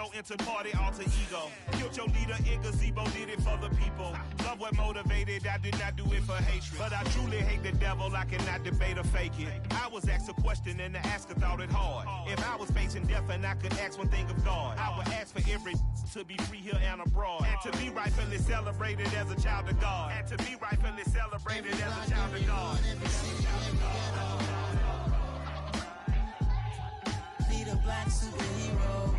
your inter-party alter ego. Killed your leader in gazebo, did it for the people. Love what motivated, I did not do it for hatred. But I truly hate the devil, I cannot debate or fake it. I was asked a question and the asker thought it hard. If I was facing death and I could ask one thing of God, I would ask for every to be free here and abroad. And to be rightfully celebrated as a child of God. And to be rightfully celebrated as a child of God. Need a black superhero.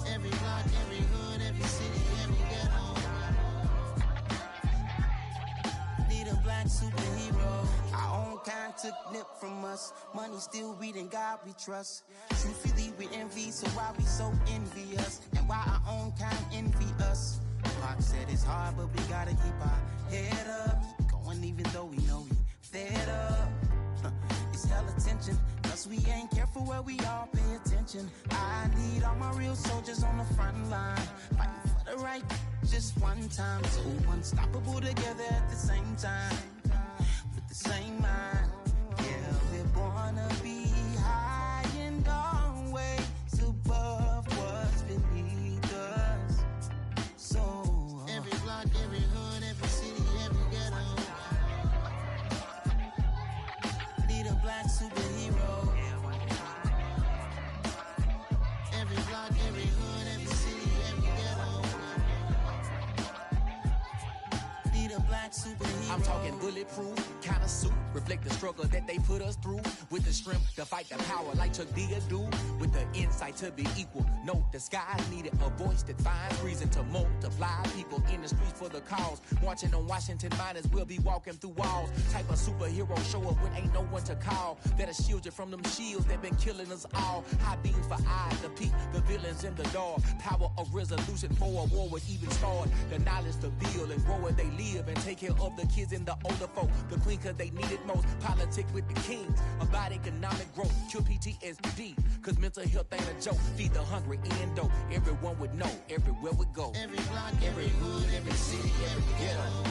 Every block, every hood, every city, every ghetto. Need a black superhero. Our own kind took nip from us. Money still reading God we trust. Truthfully we envy, so why we so envious? And why our own kind envy us? Pac said it's hard, but we gotta keep our head up. Going even though we know we fed up. It's hell attention, cause we ain't careful where we all pay attention. I need all my real soldiers on the front line, fighting for the right just one time. So unstoppable together at the same time, with the same mind. Yeah, we're born to be high and always above what's beneath us. So every block, every hood, every city, every ghetto. Need a black superhero. Every block, every hood, every city, every ghetto. Need a black superhero. I'm talking bulletproof, kind of suit, reflect the struggle that they put us through. With the strength to fight the power like Chuck D do. With the insight to be equal. No, the sky needed a voice that finds reason to multiply. People in the streets for the cause. Marching on Washington, might as well be walking through walls. Type of superhero show up when ain't no one to call. That'll shield you from them shields that been killing us all. High beams for eyes to peek the villains in the dark. Power of resolution for a war would even start. The knowledge to build and grow where they live and take care of the kids and the older folk. The queen cause they need it most. Politic with the kings. About economic growth. Cure PTSD. Cause mental health ain't a joke. Feed the hungry and dope. Everyone would know. Everywhere we go. Every block, every hood, every city, every ghetto.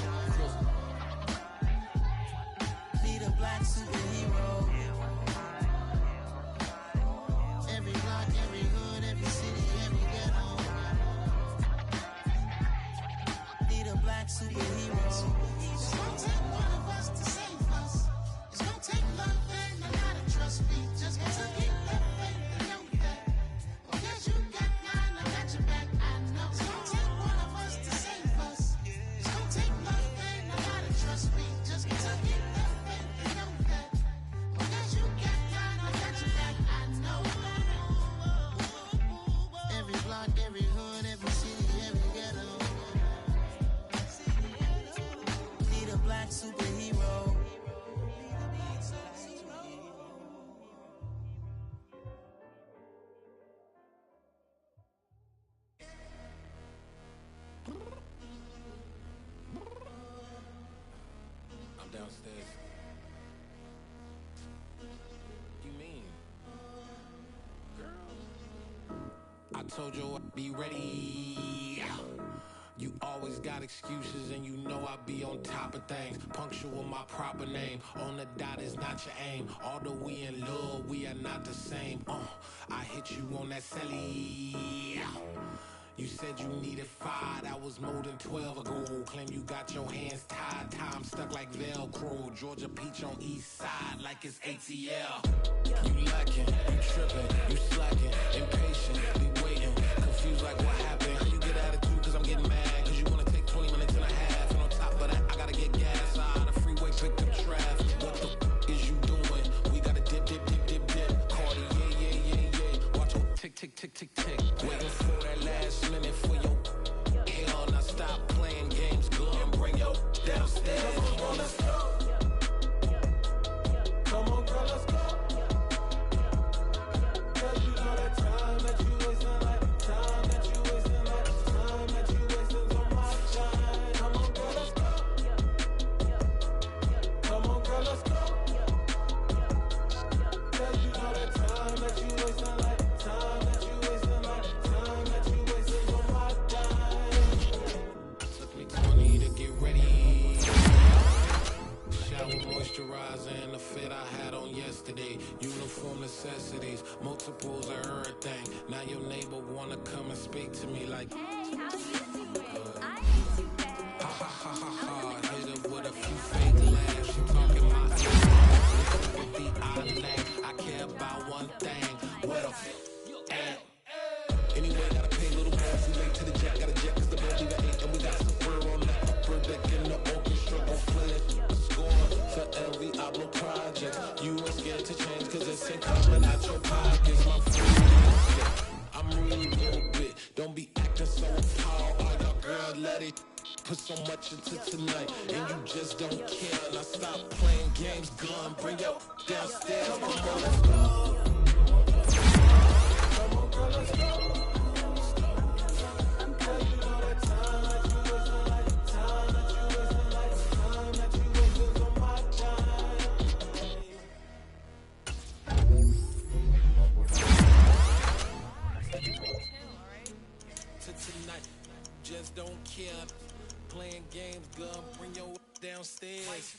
Need a black superhero. Every block, every hood, every city, every ghetto. Need a black superhero. It's gonna take one of us to save us. It's gonna take love and a lot of trust. We just got to keep that faith and know that. Well, yes, you got mine, I got your back, I know. It's gonna take one of us to save us. It's gonna take love and a lot of trust. We just got to keep that faith and know that. Well, yes, you got mine, I got your back, I know. Every block, every hood, every city, every ghetto. Need a black superhero. I'm downstairs. You mean? Girl, I told you I'd be ready. You always got excuses and you know I be on top of things. Punctual my proper name. On the dot is not your aim. Although we in love, we are not the same. I hit you on that celly. You said you needed 5, that was more than 12 ago. Claim you got your hands tied, time stuck like Velcro. Georgia Peach on east side like it's ATL. You lacking, you tripping, you slacking, impatient, be waiting, confused like what happened. How you get attitude cause I'm getting mad, cause you wanna take 20 minutes and a half. And on top of that, I gotta get gas out the freeway, pick up traffic. What the is you doing? We gotta dip, dip, dip, dip, dip. Cardi, yeah. Watch your tick, tick, tick, tick, tick. Waiting for that last minute for your hell. Now stop playing games, go and bring your downstairs. Come on, let's go. Come on, girl, let's go. Cause you know that time that you wasting, like time that you wasting, like time that you wasting on my shine. Come on, girl, let's go. Come on, girl, let's go. Cause you know that time that you wasting, like time that you wasting, like time that you wasting on my dime. Took me 20 to get ready. for necessities, multiples of everything. Now your neighbor wanna come and speak to me like, Hey, how you doing? I ha ha ha ha ha. Hit her with a few fake laughs. She talking my with the I care about one thing. What the f***? Anyway, gotta pay a little more. We late to the jet, got a jet cause the bed we got 8 and we got some fur on the upper deck in the orchestra. Gon' flip score for every album project. You ain't scared to change cause it's ain't coming out your pockets. My friend, I'm really a little bit. Don't be acting so tall. Oh, your girl, let it put so much into tonight and you just don't care. Now stop playing games, gun, bring your downstairs. Come on, let's go. Come on, girl, let's go. Just don't care. Playing games, gun, bring your downstairs.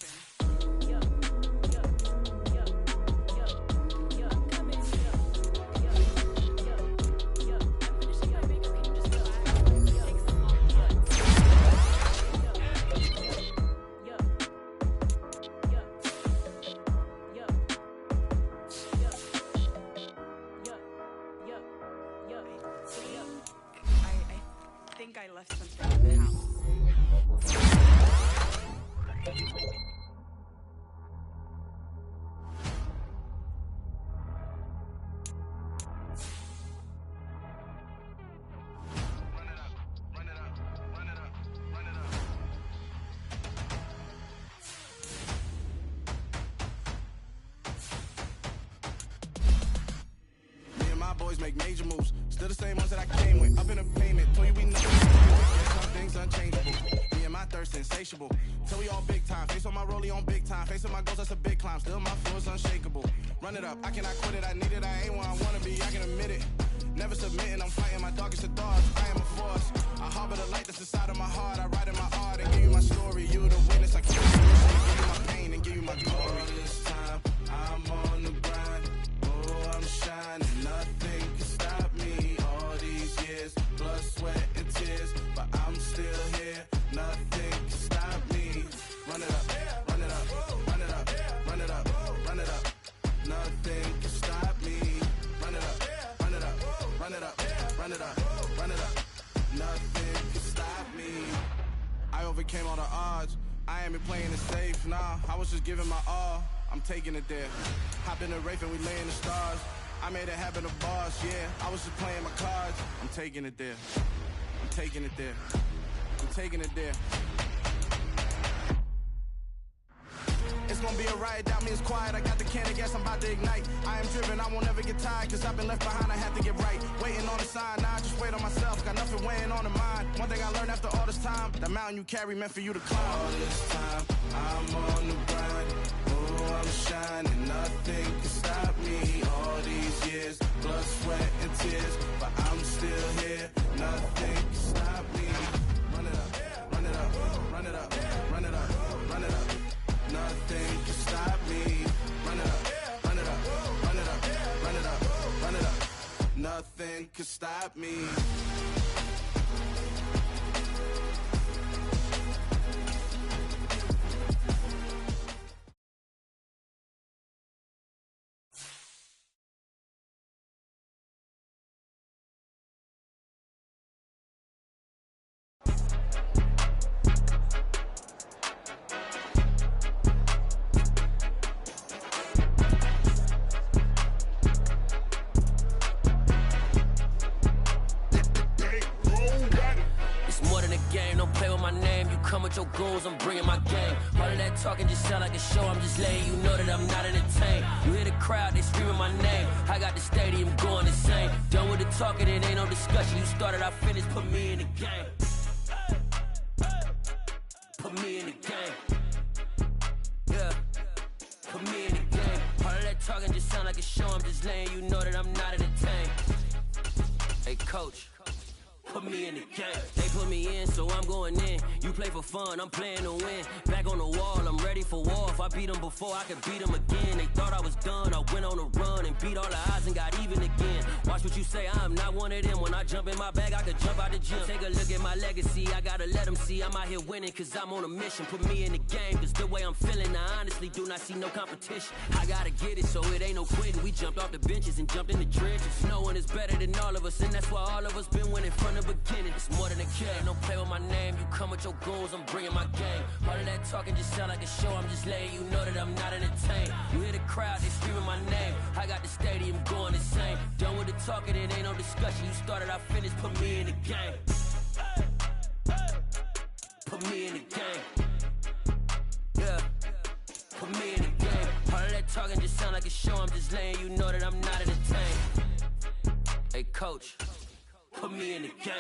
I left something in the house. Boys make major moves, still the same ones that I came with. Up in a payment, told you we know. Guess some things unchangeable. Me and my thirst insatiable. Till we all big time. Face on my rollie on big time. Facing my goals, that's a big climb. Still my flow is unshakable. Run it up, I cannot quit it. I need it, I ain't where I wanna be. I can admit it. Never submitting, I'm fighting my darkest of thoughts. I am a force. I harbor the light that's inside of my heart. I write in my art and give you my story. You the witness. I keep you give you my pain and give you my glory. This time, I'm on the grind. Oh, I'm shining. Nothing can stop me. All these years, blood, sweat, and tears, but I'm still here. Nothing can stop me. Run it up, run it up, run it up, run it up, run it up. Nothing can stop me. Run it up, run it up, run it up, run it up, run it up. Nothing can stop me. I overcame all the odds. I ain't been playing it safe, nah. I was just giving my all. I'm taking it there. Hop in the Wraith and we lay in the stars. I made it happen to boss, yeah. I was just playing my cards. I'm taking it there. I'm taking it there. I'm taking it there. It's gonna be a riot, doubt me, it's quiet. I got the can of gas, I'm about to ignite. I am driven, I won't ever get tired, cause I've been left behind, I have to get right. Waiting on the sign, now I just wait on myself. Got nothing weighing on the mind. One thing I learned after all this time, the mountain you carry meant for you to climb. All this time, I'm on the grind. Oh, I'm shining, nothing can stop me. All these years, blood, sweat, and tears, but I'm still here. Nothing can stop me. Run it up, run it up, run it up, run it up, run it up. Nothing can stop me. Run it up, run it up, run it up, run it up, run it up. Nothing can stop me. With your goals, I'm bringing my game. All of that talking just sound like a show. I'm just letting you know that I'm not entertained. You hear the crowd, they screaming my name. I got the stadium going insane. Done with the talking, it ain't no discussion. You started, I finished, put me in the game. Put me in the game. Yeah, put me in the game. All of that talking just sound like a show. I'm just letting you know that I'm not entertained. Hey, coach. put me in the game. They put me in, so I'm going in. You play for fun, I'm playing to win. Back on the wall, I'm ready for war. If I beat them before, I could beat them again. They thought I was done, I went on a run and beat all the odds and got even again. Watch what you say, I'm not one of them. When I jump in my bag, I could jump out the gym. Take a look at my legacy, I gotta let them see I'm out here winning, cause I'm on a mission. Put me in the game, cause the way I'm feeling, I honestly do not see no competition. I gotta get it, so it ain't no quitting. We jumped off the benches and jumped in the trenches. No one is better than all of us, and that's why all of us been winning from the beginning. It's more than a game, don't play with my name. You come with your goons, I'm bringing my game. All of that talking just sound like a show, I'm just letting you know that I'm not entertained. You hear the crowd, they screaming my name. I got the stadium going insane. Done with the talking, it ain't no discussion. You started, I finished, put me in the game. Put me in the game. Yeah, put me in the game. All of that talking just sound like a show, I'm just letting you know that I'm not entertained. Hey coach, put me in the game.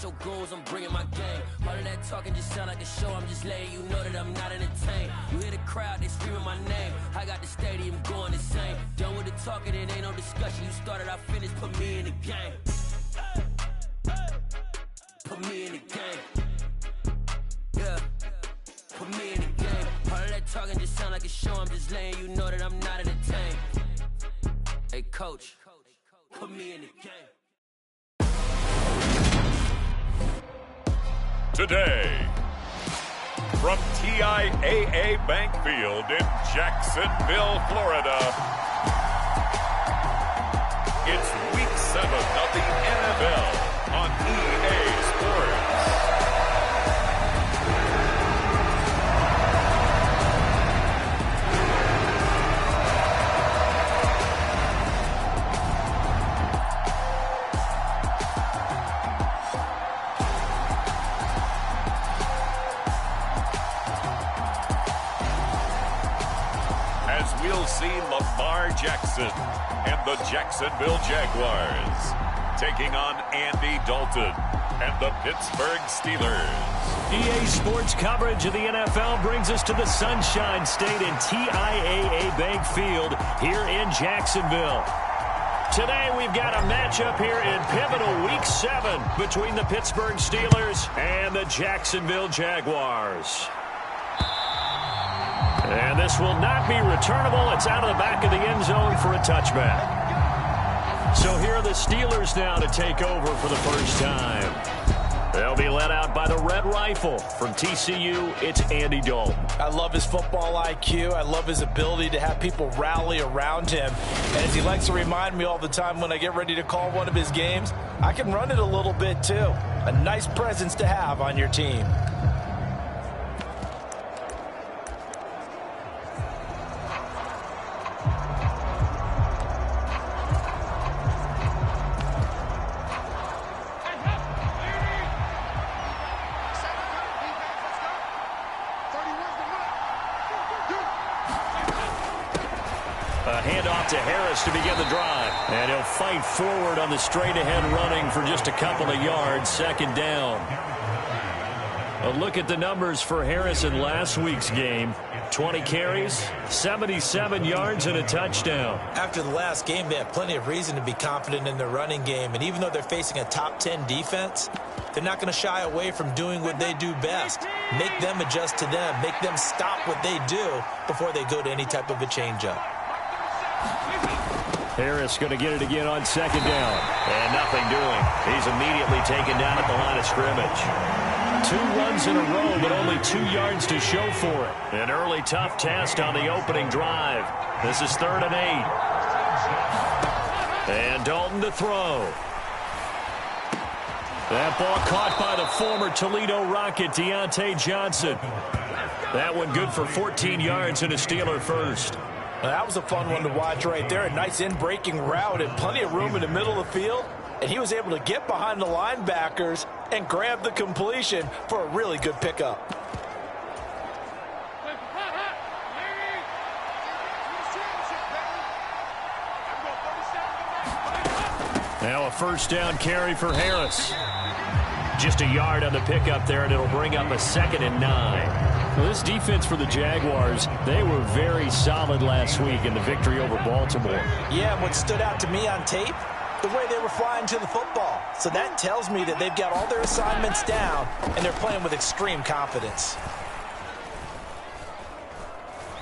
Your goals, I'm bringing my game. All of that talking just sound like a show, I'm just letting you know that I'm not entertained. You hear the crowd, they screaming my name. I got the stadium going insane. Done with the talking, it ain't no discussion. You started, I finished, put me in the game. Put me in the game. Yeah, put me in the game. All of that talking just sound like a show, I'm just letting you know that I'm not entertained. Hey coach, put me in the game. Today, from TIAA Bank Field in Jacksonville, Florida, it's Week 7 of the NFL on EA Sports. We'll see Lamar Jackson and the Jacksonville Jaguars taking on Andy Dalton and the Pittsburgh Steelers. EA Sports coverage of the NFL brings us to the Sunshine State in TIAA Bank Field here in Jacksonville. Today we've got a matchup here in pivotal Week 7 between the Pittsburgh Steelers and the Jacksonville Jaguars. And this will not be returnable. It's out of the back of the end zone for a touchback. So here are the Steelers now to take over for the first time. They'll be led out by the Red Rifle. From TCU, it's Andy Dalton. I love his football IQ. I love his ability to have people rally around him. And as he likes to remind me all the time when I get ready to call one of his games, I can run it a little bit too. A nice presence to have on your team. To Harris to begin the drive. And he'll fight forward on the straight-ahead running for just a couple of yards. Second down. A look at the numbers for Harris in last week's game. 20 carries, 77 yards, and a touchdown. After the last game, they have plenty of reason to be confident in their running game. And even though they're facing a top 10 defense, they're not going to shy away from doing what they do best. Make them adjust to them. Make them stop what they do before they go to any type of a changeup. Harris going to get it again on second down. And nothing doing. He's immediately taken down at the line of scrimmage. 2 runs in a row, but only 2 yards to show for it. An early tough test on the opening drive. This is 3rd and 8. And Dalton to throw. That ball caught by the former Toledo Rocket, Deontay Johnson. That one good for 14 yards and a Steeler first. Well, that was a fun one to watch right there. A nice in-breaking route and plenty of room in the middle of the field. and he was able to get behind the linebackers and grab the completion for a really good pickup. Now a first down carry for Harris. Just a yard on the pickup there, and it'll bring up a 2nd and 9. Well, this defense for the Jaguars, they were very solid last week in the victory over Baltimore. Yeah, and what stood out to me on tape, the way they were flying to the football. So that tells me that they've got all their assignments down, and they're playing with extreme confidence.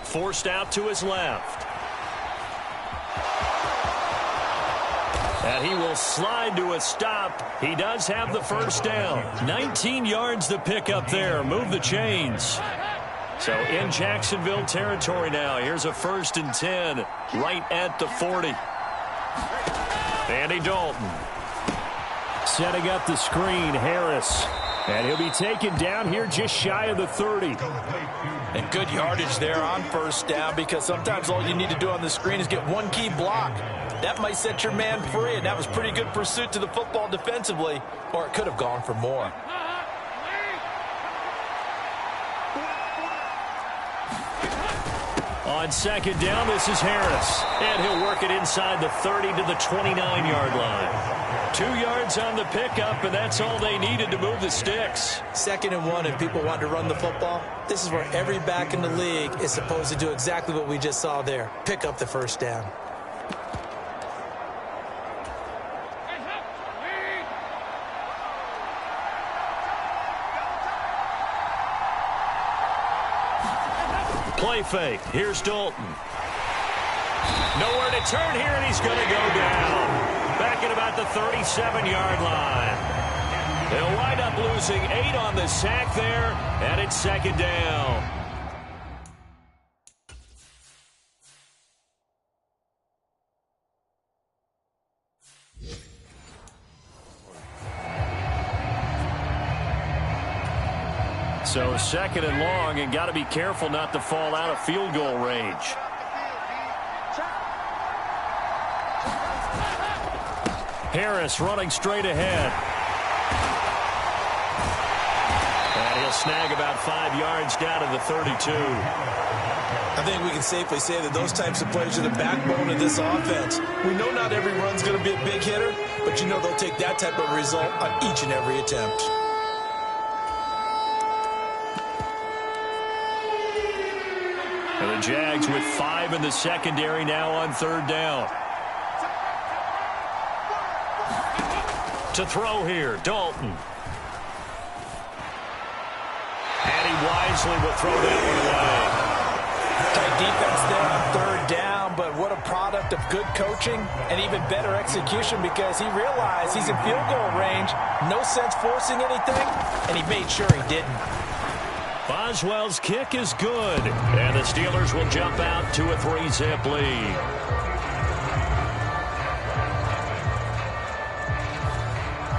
Forced out to his left. And he will slide to a stop. He does have the first down. 19 yards to pick up there. Move the chains. So in Jacksonville territory now. Here's a 1st and 10 right at the 40. Andy Dalton. Setting up the screen, Harris. And he'll be taken down here just shy of the 30. And good yardage there on first down, because sometimes all you need to do on the screen is get one key block. That might set your man free, and that was pretty good pursuit to the football defensively, or it could have gone for more. On 2nd down, this is Harris. And he'll work it inside the 30 to the 29-yard line. 2 yards on the pickup, and that's all they needed to move the sticks. 2nd and 1, and people want to run the football. This is where every back in the league is supposed to do exactly what we just saw there. Pick up the first down. Play fake. Here's Dalton. Nowhere to turn here, and he's going to go down. Back at about the 37-yard line. They'll wind up losing 8 on the sack there, and it's 2nd down. So 2nd and long, and got to be careful not to fall out of field goal range. Harris running straight ahead. And he'll snag about 5 yards down to the 32. I think we can safely say that those types of plays are the backbone of this offense. We know not every run's going to be a big hitter, but you know they'll take that type of result on each and every attempt. And the Jags with 5 in the secondary now on 3rd down. To throw here, Dalton. And he wisely will throw that one away. Tight defense there on 3rd down, but what a product of good coaching and even better execution, because he realized he's in field goal range. No sense forcing anything, and he made sure he didn't. Boswell's kick is good, and the Steelers will jump out to a 3-zip lead.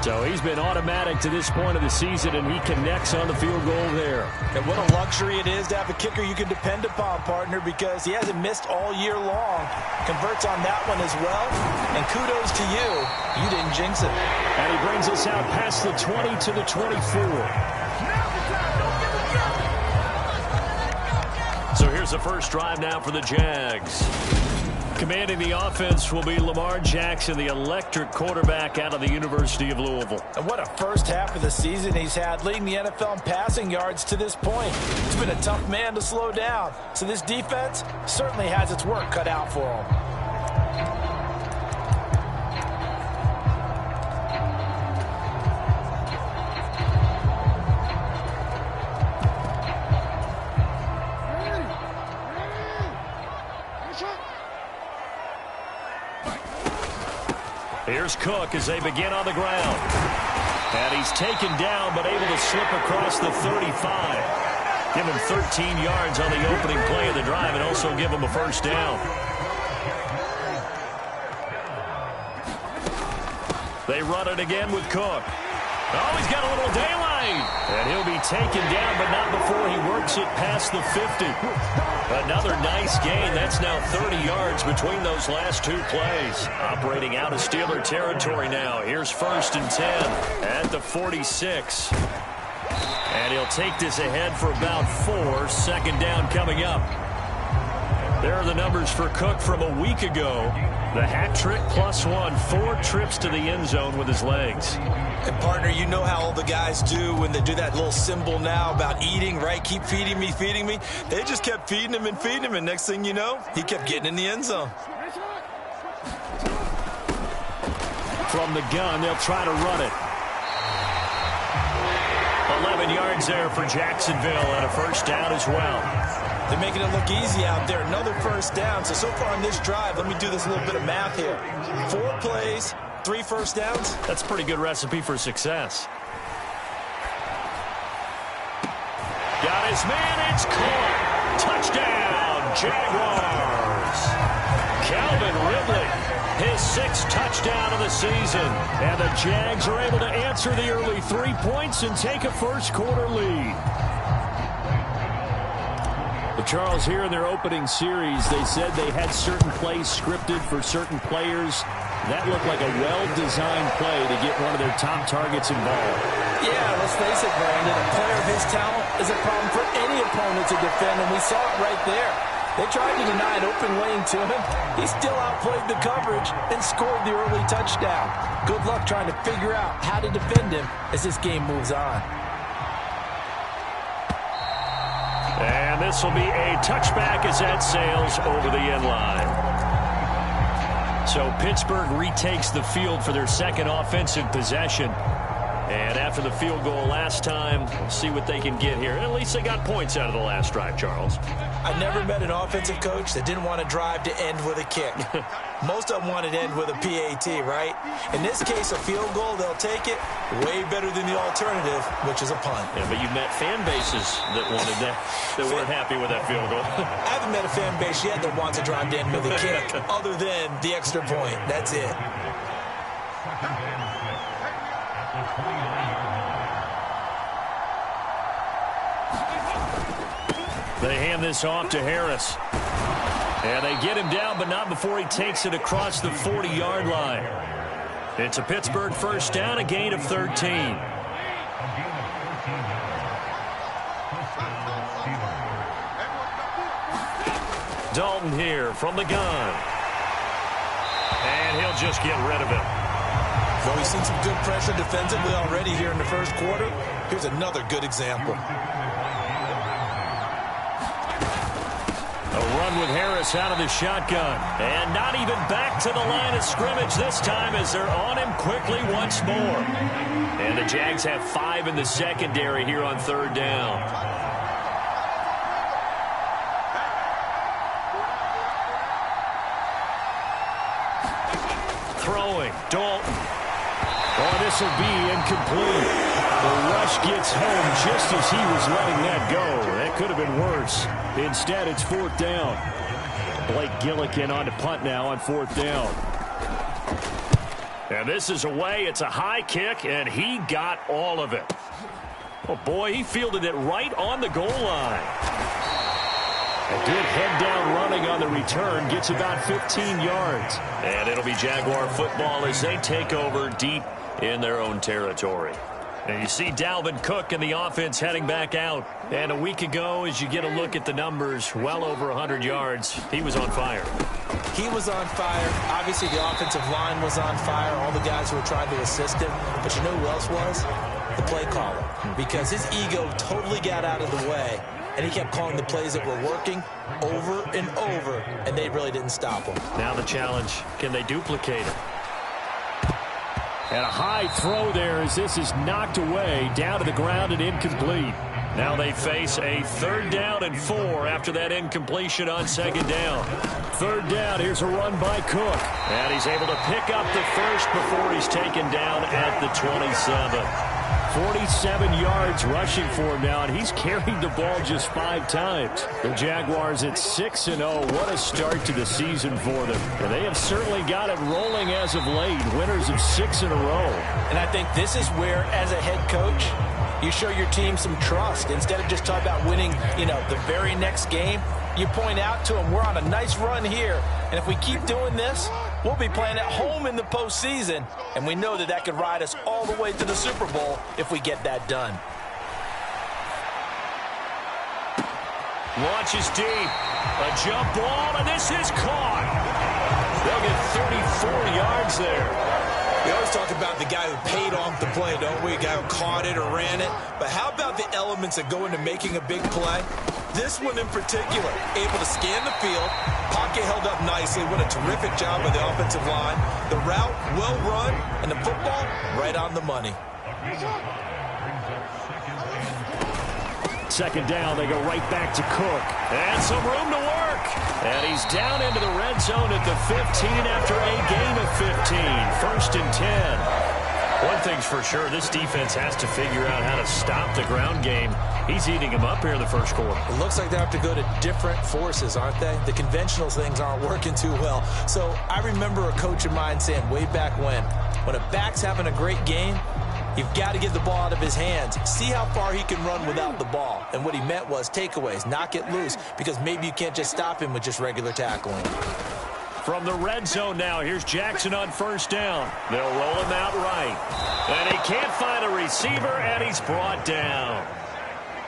So he's been automatic to this point of the season, and he connects on the field goal there. And what a luxury it is to have a kicker you can depend upon, partner, because he hasn't missed all year long. Converts on that one as well, and kudos to you. You didn't jinx it. And he brings us out past the 20 to the 24. So here's the first drive now for the Jags. Commanding the offense will be Lamar Jackson, the electric quarterback out of the University of Louisville. And what a first half of the season he's had, leading the NFL in passing yards to this point. He's been a tough man to slow down. So this defense certainly has its work cut out for him. Here's Cook as they begin on the ground. And he's taken down, but able to slip across the 35. Give him 13 yards on the opening play of the drive, and also give him a first down. They run it again with Cook. Oh, he's got a little daylight right. And he'll be taken down, but not before he works it past the 50. Another nice gain. That's now 30 yards between those last two plays. Operating out of Steeler territory now. Here's 1st and 10 at the 46. And he'll take this ahead for about 4. Second down coming up. There are the numbers for Cook from a week ago. The hat trick +1, 4 trips to the end zone with his legs. And, partner, you know how all the guys do when they do that little symbol now about eating, right? Keep feeding me, feeding me. They just kept feeding him, and next thing you know, he kept getting in the end zone. From the gun, they'll try to run it. 11 yards there for Jacksonville and a first down as well. They're making it look easy out there. Another first down. So far on this drive, let me do this little bit of math here. 4 plays, 3 first downs. That's a pretty good recipe for success. Got his man. It's caught. Touchdown, Jaguars. Calvin Ridley, his 6th touchdown of the season. And the Jags are able to answer the early 3 points and take a first-quarter lead. Charles, here in their opening series, they said they had certain plays scripted for certain players. That looked like a well-designed play to get one of their top targets involved. Yeah, let's face it, Brandon. A player of his talent is a problem for any opponent to defend, and we saw it right there. They tried to deny an open lane to him. He still outplayed the coverage and scored the early touchdown. Good luck trying to figure out how to defend him as this game moves on. And this will be a touchback as that sails over the end line. So Pittsburgh retakes the field for their second offensive possession. And after the field goal last time, we'll see what they can get here. At least they got points out of the last drive, Charles. I never met an offensive coach that didn't want to drive to end with a kick. Most of them wanted to end with a PAT, right? In this case, a field goal, they'll take it. Way better than the alternative, which is a punt. Yeah, but you've met fan bases that wanted that, that weren't happy with that field goal. I haven't met a fan base yet that wants to drive to end with a kick, other than the extra point. That's it. They hand this off to Harris. And they get him down, but not before he takes it across the 40-yard line. It's a Pittsburgh first down, a gain of 13. Dalton here from the gun. And he'll just get rid of it. Well, we've seen some good pressure defensively already here in the first quarter. Here's another good example. A run with Harris out of the shotgun. And not even back to the line of scrimmage this time as they're on him quickly once more. And the Jags have 5 in the secondary here on third down. Throwing, Dalton. Oh, this will be incomplete. The rush gets home just as he was letting that go. That could have been worse. Instead, it's 4th down. Blake Gillikin on to punt now on 4th down. And this is away. It's a high kick, and he got all of it. Oh, boy, he fielded it right on the goal line. A good head-down running on the return. Gets about 15 yards. And it'll be Jaguar football as they take over deep in their own territory. And you see Dalvin Cook and the offense heading back out. And a week ago, as you get a look at the numbers, well over 100 yards, he was on fire. He was on fire. Obviously, the offensive line was on fire. All the guys who were trying to assist him. But you know who else was? The play caller. Because his ego totally got out of the way. And he kept calling the plays that were working over and over. And they really didn't stop him. Now the challenge, can they duplicate it? And a high throw there as this is knocked away, down to the ground and incomplete. Now they face a 3rd down and 4 after that incompletion on 2nd down. 3rd down, here's a run by Cook. And he's able to pick up the first before he's taken down at the 27. 47 yards rushing for him now, and he's carried the ball just 5 times. The Jaguars at 6-0. What a start to the season for them. And they have certainly got it rolling as of late. Winners of 6 in a row. And I think this is where, as a head coach, You show your team some trust. Instead of just talking about winning, the very next game, you point out to them, we're on a nice run here, and if we keep doing this, we'll be playing at home in the postseason, and we know that could ride us all the way to the Super Bowl if we get that done. Launches deep. A jump ball, and this is caught. They'll get 34 yards there. We always talk about the guy who paid off the play, don't we? A guy who caught it or ran it. But how about the elements that go into making a big play? This one in particular, able to scan the field. Pocket held up nicely. What a terrific job by the offensive line. The route, well run, and the football, right on the money. Second down, they go right back to Cook. And some room to work. And he's down into the red zone at the 15 after a gain of 15. 1st and 10. One thing's for sure, this defense has to figure out how to stop the ground game. He's eating them up here in the first quarter. It looks like they have to go to different forces, aren't they? The conventional things aren't working too well. So I remember a coach of mine saying way back when a back's having a great game, you've got to get the ball out of his hands. See how far he can run without the ball. And what he meant was takeaways, knock it loose, because maybe you can't just stop him with just regular tackling. From the red zone now, here's Jackson on 1st down. They'll roll him out right. And he can't find a receiver, and he's brought down.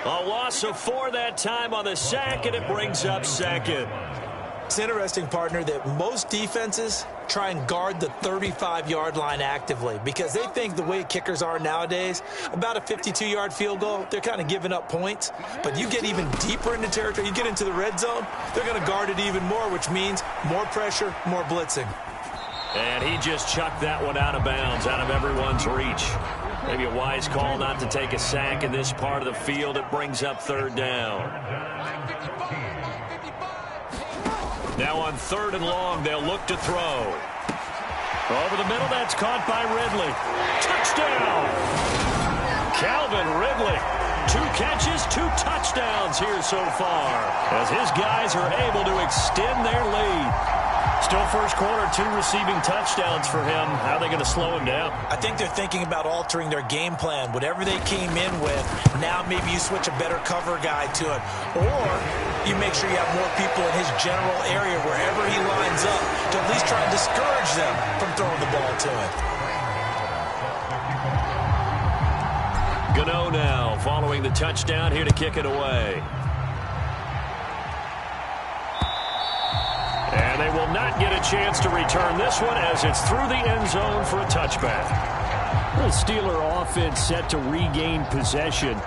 A loss of 4 that time on the sack, and it brings up 2nd. It's interesting, partner, that most defenses try and guard the 35-yard line actively because they think the way kickers are nowadays, about a 52-yard field goal, they're kind of giving up points. But you get even deeper into territory, you get into the red zone, they're going to guard it even more, which means more pressure, more blitzing. And he just chucked that one out of bounds, out of everyone's reach. Maybe a wise call not to take a sack in this part of the field. It brings up 3rd down. Now on 3rd and long, they'll look to throw. Over the middle, that's caught by Ridley. Touchdown! Calvin Ridley. 2 catches, 2 touchdowns here so far, as his guys are able to extend their lead. Still first quarter, 2 receiving touchdowns for him. How are they going to slow him down? I think they're thinking about altering their game plan. Whatever they came in with, now maybe you switch a better cover guy to it. Or you make sure you have more people in his general area wherever he lines up to at least try and discourage them from throwing the ball to him. Gano now following the touchdown here to kick it away. And they will not get a chance to return this one as it's through the end zone for a touchback. The Steeler offense set to regain possession.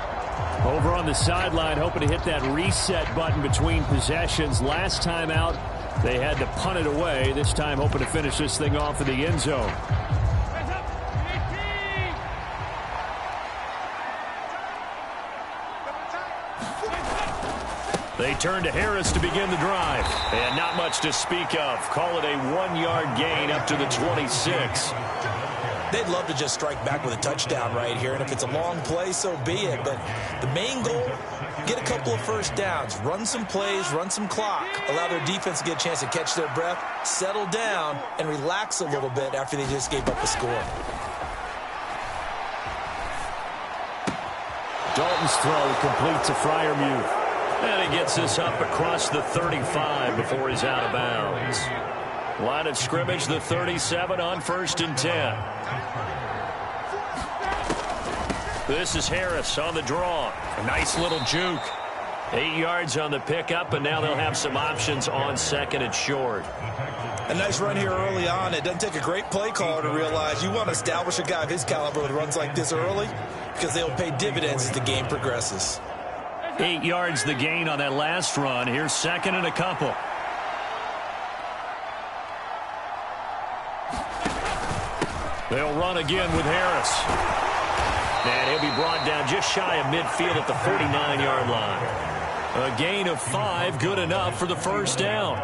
Over on the sideline, hoping to hit that reset button between possessions. Last time out, they had to punt it away. This time hoping to finish this thing off in the end zone. They turn to Harris to begin the drive. And not much to speak of. Call it a 1-yard gain up to the 26. They'd love to just strike back with a touchdown right here. And if it's a long play, so be it. But the main goal, get a couple of first downs. Run some plays, run some clock. Allow their defense to get a chance to catch their breath, settle down, and relax a little bit after they just gave up a score. Dalton's throw complete to Freiermuth. And he gets this up across the 35 before he's out of bounds. Line of scrimmage, the 37 on 1st and 10. This is Harris on the draw. A nice little juke. 8 yards on the pickup, and now they'll have some options on 2nd and short. A nice run here early on. It doesn't take a great play caller to realize you want to establish a guy of his caliber who runs like this early because they'll pay dividends as the game progresses. 8 yards the gain on that last run. Here's 2nd and a couple. They'll run again with Harris. And he'll be brought down just shy of midfield at the 49-yard line. A gain of 5, good enough for the first down.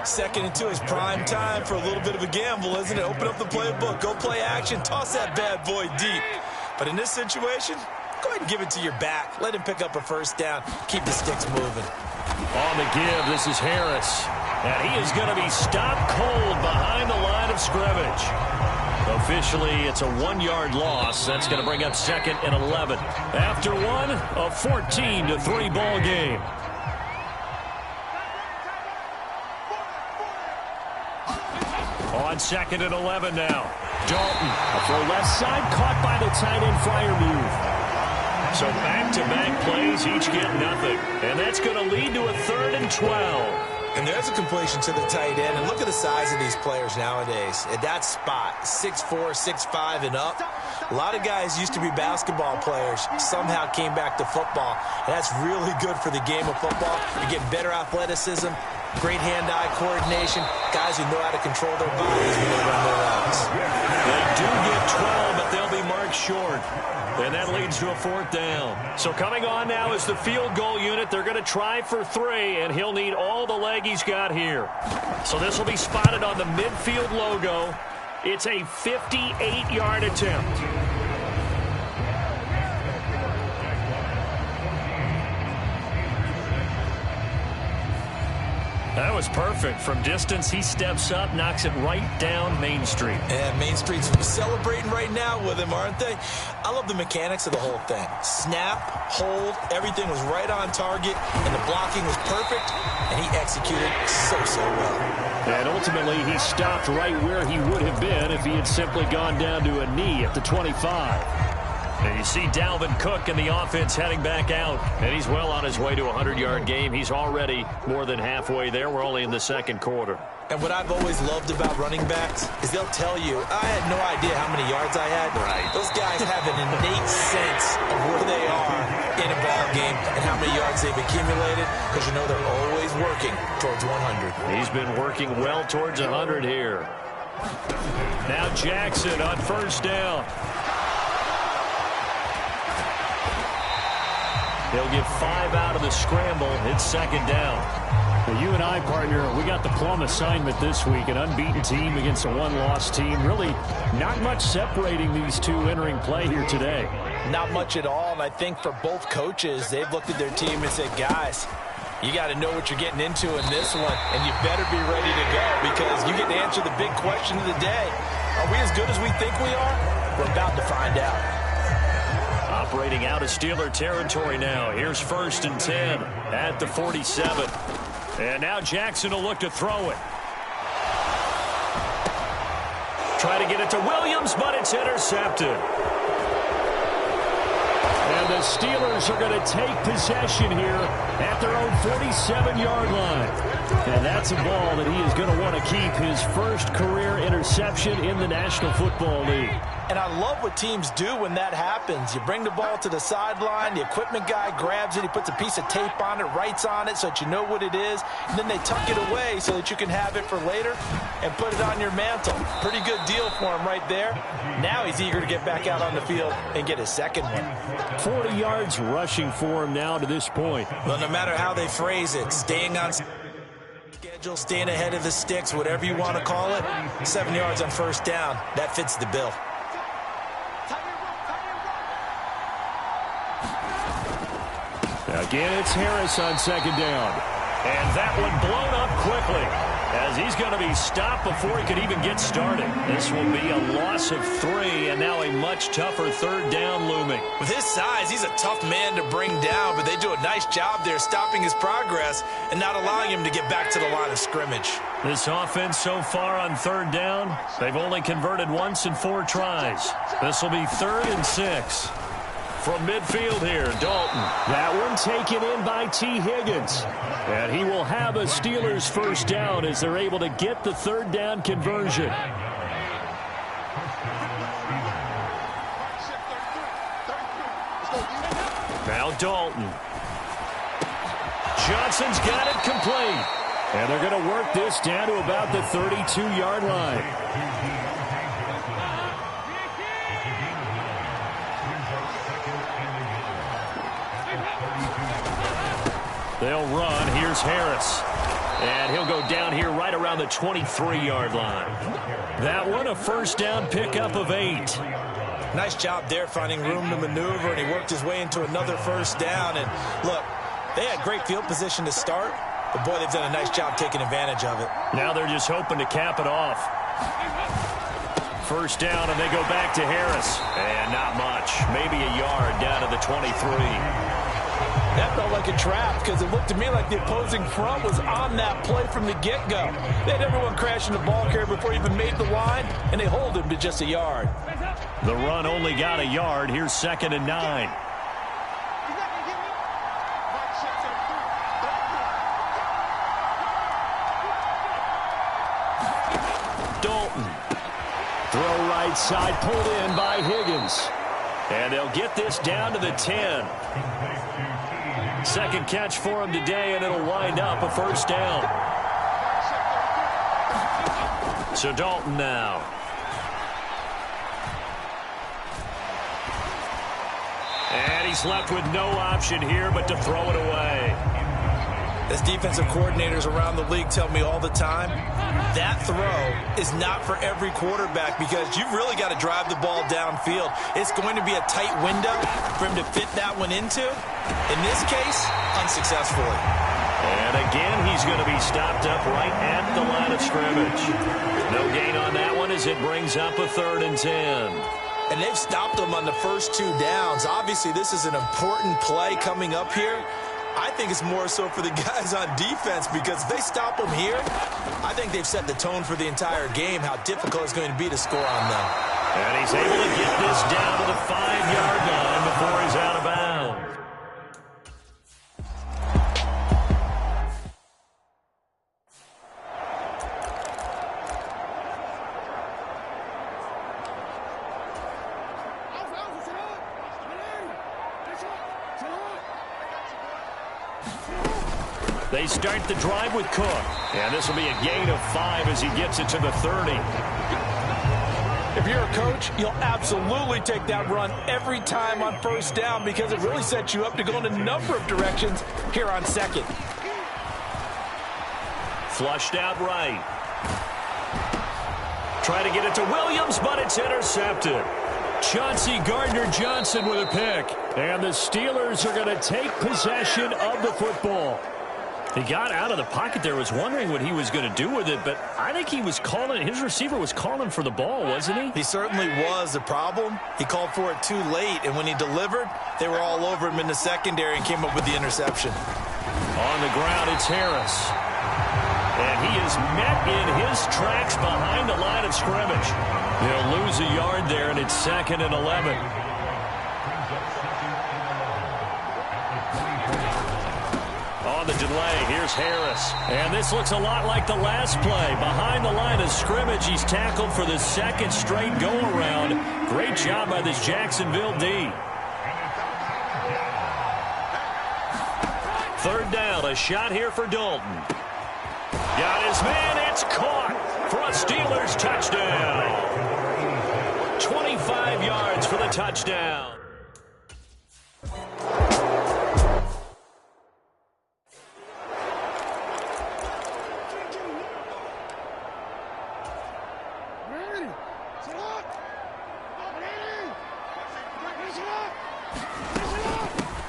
2nd and 2 is prime time for a little bit of a gamble, isn't it? Open up the playbook, go play action, toss that bad boy deep. But in this situation, go ahead and give it to your back. Let him pick up a first down. Keep the sticks moving. On the give, this is Harris. And he is going to be stopped cold behind the line of scrimmage. Officially, it's a 1-yard loss. That's going to bring up 2nd and 11. After one, a 14-3 ball game. On 2nd and 11 now. Dalton, for left side, caught by the tight end Freiermuth. So back-to-back plays, each get nothing. And that's going to lead to a 3rd and 12. And there's a completion to the tight end. And look at the size of these players nowadays. At that spot, 6'4", 6'5", and up. A lot of guys used to be basketball players, somehow came back to football. And that's really good for the game of football. You're getting better athleticism, great hand-eye coordination, guys who know how to control their bodies when they run their routes. They do get 12, but they'll be marked short. And that leads to a 4th down. So coming on now is the field goal unit. They're going to try for 3, and he'll need all the leg he's got here. So this will be spotted on the midfield logo. It's a 58-yard attempt. That was perfect. From distance, he steps up, knocks it right down Main Street. And Main Street's celebrating right now with him, aren't they? I love the mechanics of the whole thing. Snap, hold, everything was right on target, and the blocking was perfect, and he executed so well. And ultimately, he stopped right where he would have been if he had simply gone down to a knee at the 25. And you see Dalvin Cook and the offense heading back out. And he's well on his way to a 100-yard game. He's already more than halfway there. We're only in the 2nd quarter. And what I've always loved about running backs is they'll tell you, I had no idea how many yards I had. Right. Those guys have an innate sense of where they are in a ball game and how many yards they've accumulated, because you know they're always working towards 100. He's been working well towards 100 here. Now Jackson on 1st down. He'll get 5 out of the scramble. It's 2nd down. Well, you and I, partner, we got the plum assignment this week. An unbeaten team against a one-loss team. Really not much separating these two entering play here today. Not much at all, and I think for both coaches, they've looked at their team and said, guys, you got to know what you're getting into in this one, and you better be ready to go, because you get to answer the big question of the day. Are we as good as we think we are? We're about to find out. Operating out of Steeler territory now. Here's 1st and 10 at the 47. And now Jackson will look to throw it. Try to get it to Williams, but it's intercepted. And the Steelers are going to take possession here at their own 47-yard line. And that's a ball that he is going to want to keep, his first career interception in the National Football League. And I love what teams do when that happens. You bring the ball to the sideline, the equipment guy grabs it, he puts a piece of tape on it, writes on it so that you know what it is, and then they tuck it away so that you can have it for later and put it on your mantle. Pretty good deal for him right there. Now he's eager to get back out on the field and get his 2nd one. 40 yards rushing for him now to this point. Well, no matter how they phrase it, staying on schedule, staying ahead of the sticks, whatever you want to call it, 7 yards on 1st down, that fits the bill. Again, it's Harris on 2nd down. And that one blown up quickly as he's going to be stopped before he could even get started. This will be a loss of 3, and now a much tougher 3rd down looming. With his size, he's a tough man to bring down, but they do a nice job there stopping his progress and not allowing him to get back to the line of scrimmage. This offense so far on 3rd down, they've only converted once in 4 tries. This will be 3rd and 6. From midfield here, Dalton. That one taken in by T. Higgins. And he will have a Steelers 1st down as they're able to get the 3rd down conversion. Now Dalton. Johnson's got it complete. And they're going to work this down to about the 32-yard line. They'll run. Here's Harris. And he'll go down here right around the 23-yard line. That one, a 1st down pickup of 8. Nice job there finding room to maneuver, and he worked his way into another 1st down. And look, they had great field position to start, but boy, they've done a nice job taking advantage of it. Now they're just hoping to cap it off. first down, and they go back to Harris. And not much. Maybe a yard down to the 23. That felt like a trap because it looked to me like the opposing front was on that play from the get-go. They had everyone crashing the ball carrier before he even made the line, and they hold him to just a yard. The run only got a yard. Here's 2nd and 9. Dalton. Throw right side, pulled in by Higgins. And they'll get this down to the 10. Second catch for him today, and it'll wind up a first down. So Dalton now. And he's left with no option here but to throw it away. As defensive coordinators around the league tell me all the time, that throw is not for every quarterback because you've really got to drive the ball downfield. It's going to be a tight window for him to fit that one into. In this case, unsuccessfully. And again, he's going to be stopped up right at the line of scrimmage. No gain on that one as it brings up a 3rd and 10. And they've stopped him on the first 2 downs. Obviously, this is an important play coming up here. I think it's more so for the guys on defense because if they stop them here, I think they've set the tone for the entire game, how difficult it's going to be to score on them. And he's able to get this down to the 5-yard line before he's out of bounds. They start the drive with Cook. And this will be a gain of 5 as he gets it to the 30. If you're a coach, you'll absolutely take that run every time on first down because it really sets you up to go in a number of directions here on 2nd. Flushed out right. Try to get it to Williams, but it's intercepted. Chauncey Gardner-Johnson with a pick. And the Steelers are going to take possession of the football. He got out of the pocket there, was wondering what he was going to do with it, but I think he was calling, his receiver was calling for the ball, wasn't he? He certainly was. The problem, he called for it too late, and when he delivered, they were all over him in the secondary and came up with the interception. On the ground, it's Harris. And he is met in his tracks behind the line of scrimmage. He'll lose a yard there, and it's 2nd and 11. On the delay, here's Harris. And this looks a lot like the last play. Behind the line of scrimmage, he's tackled for the 2nd straight go-around. Great job by this Jacksonville D. 3rd down, a shot here for Dalton. Got his man, it's caught for a Steelers touchdown. 25 yards for the touchdown.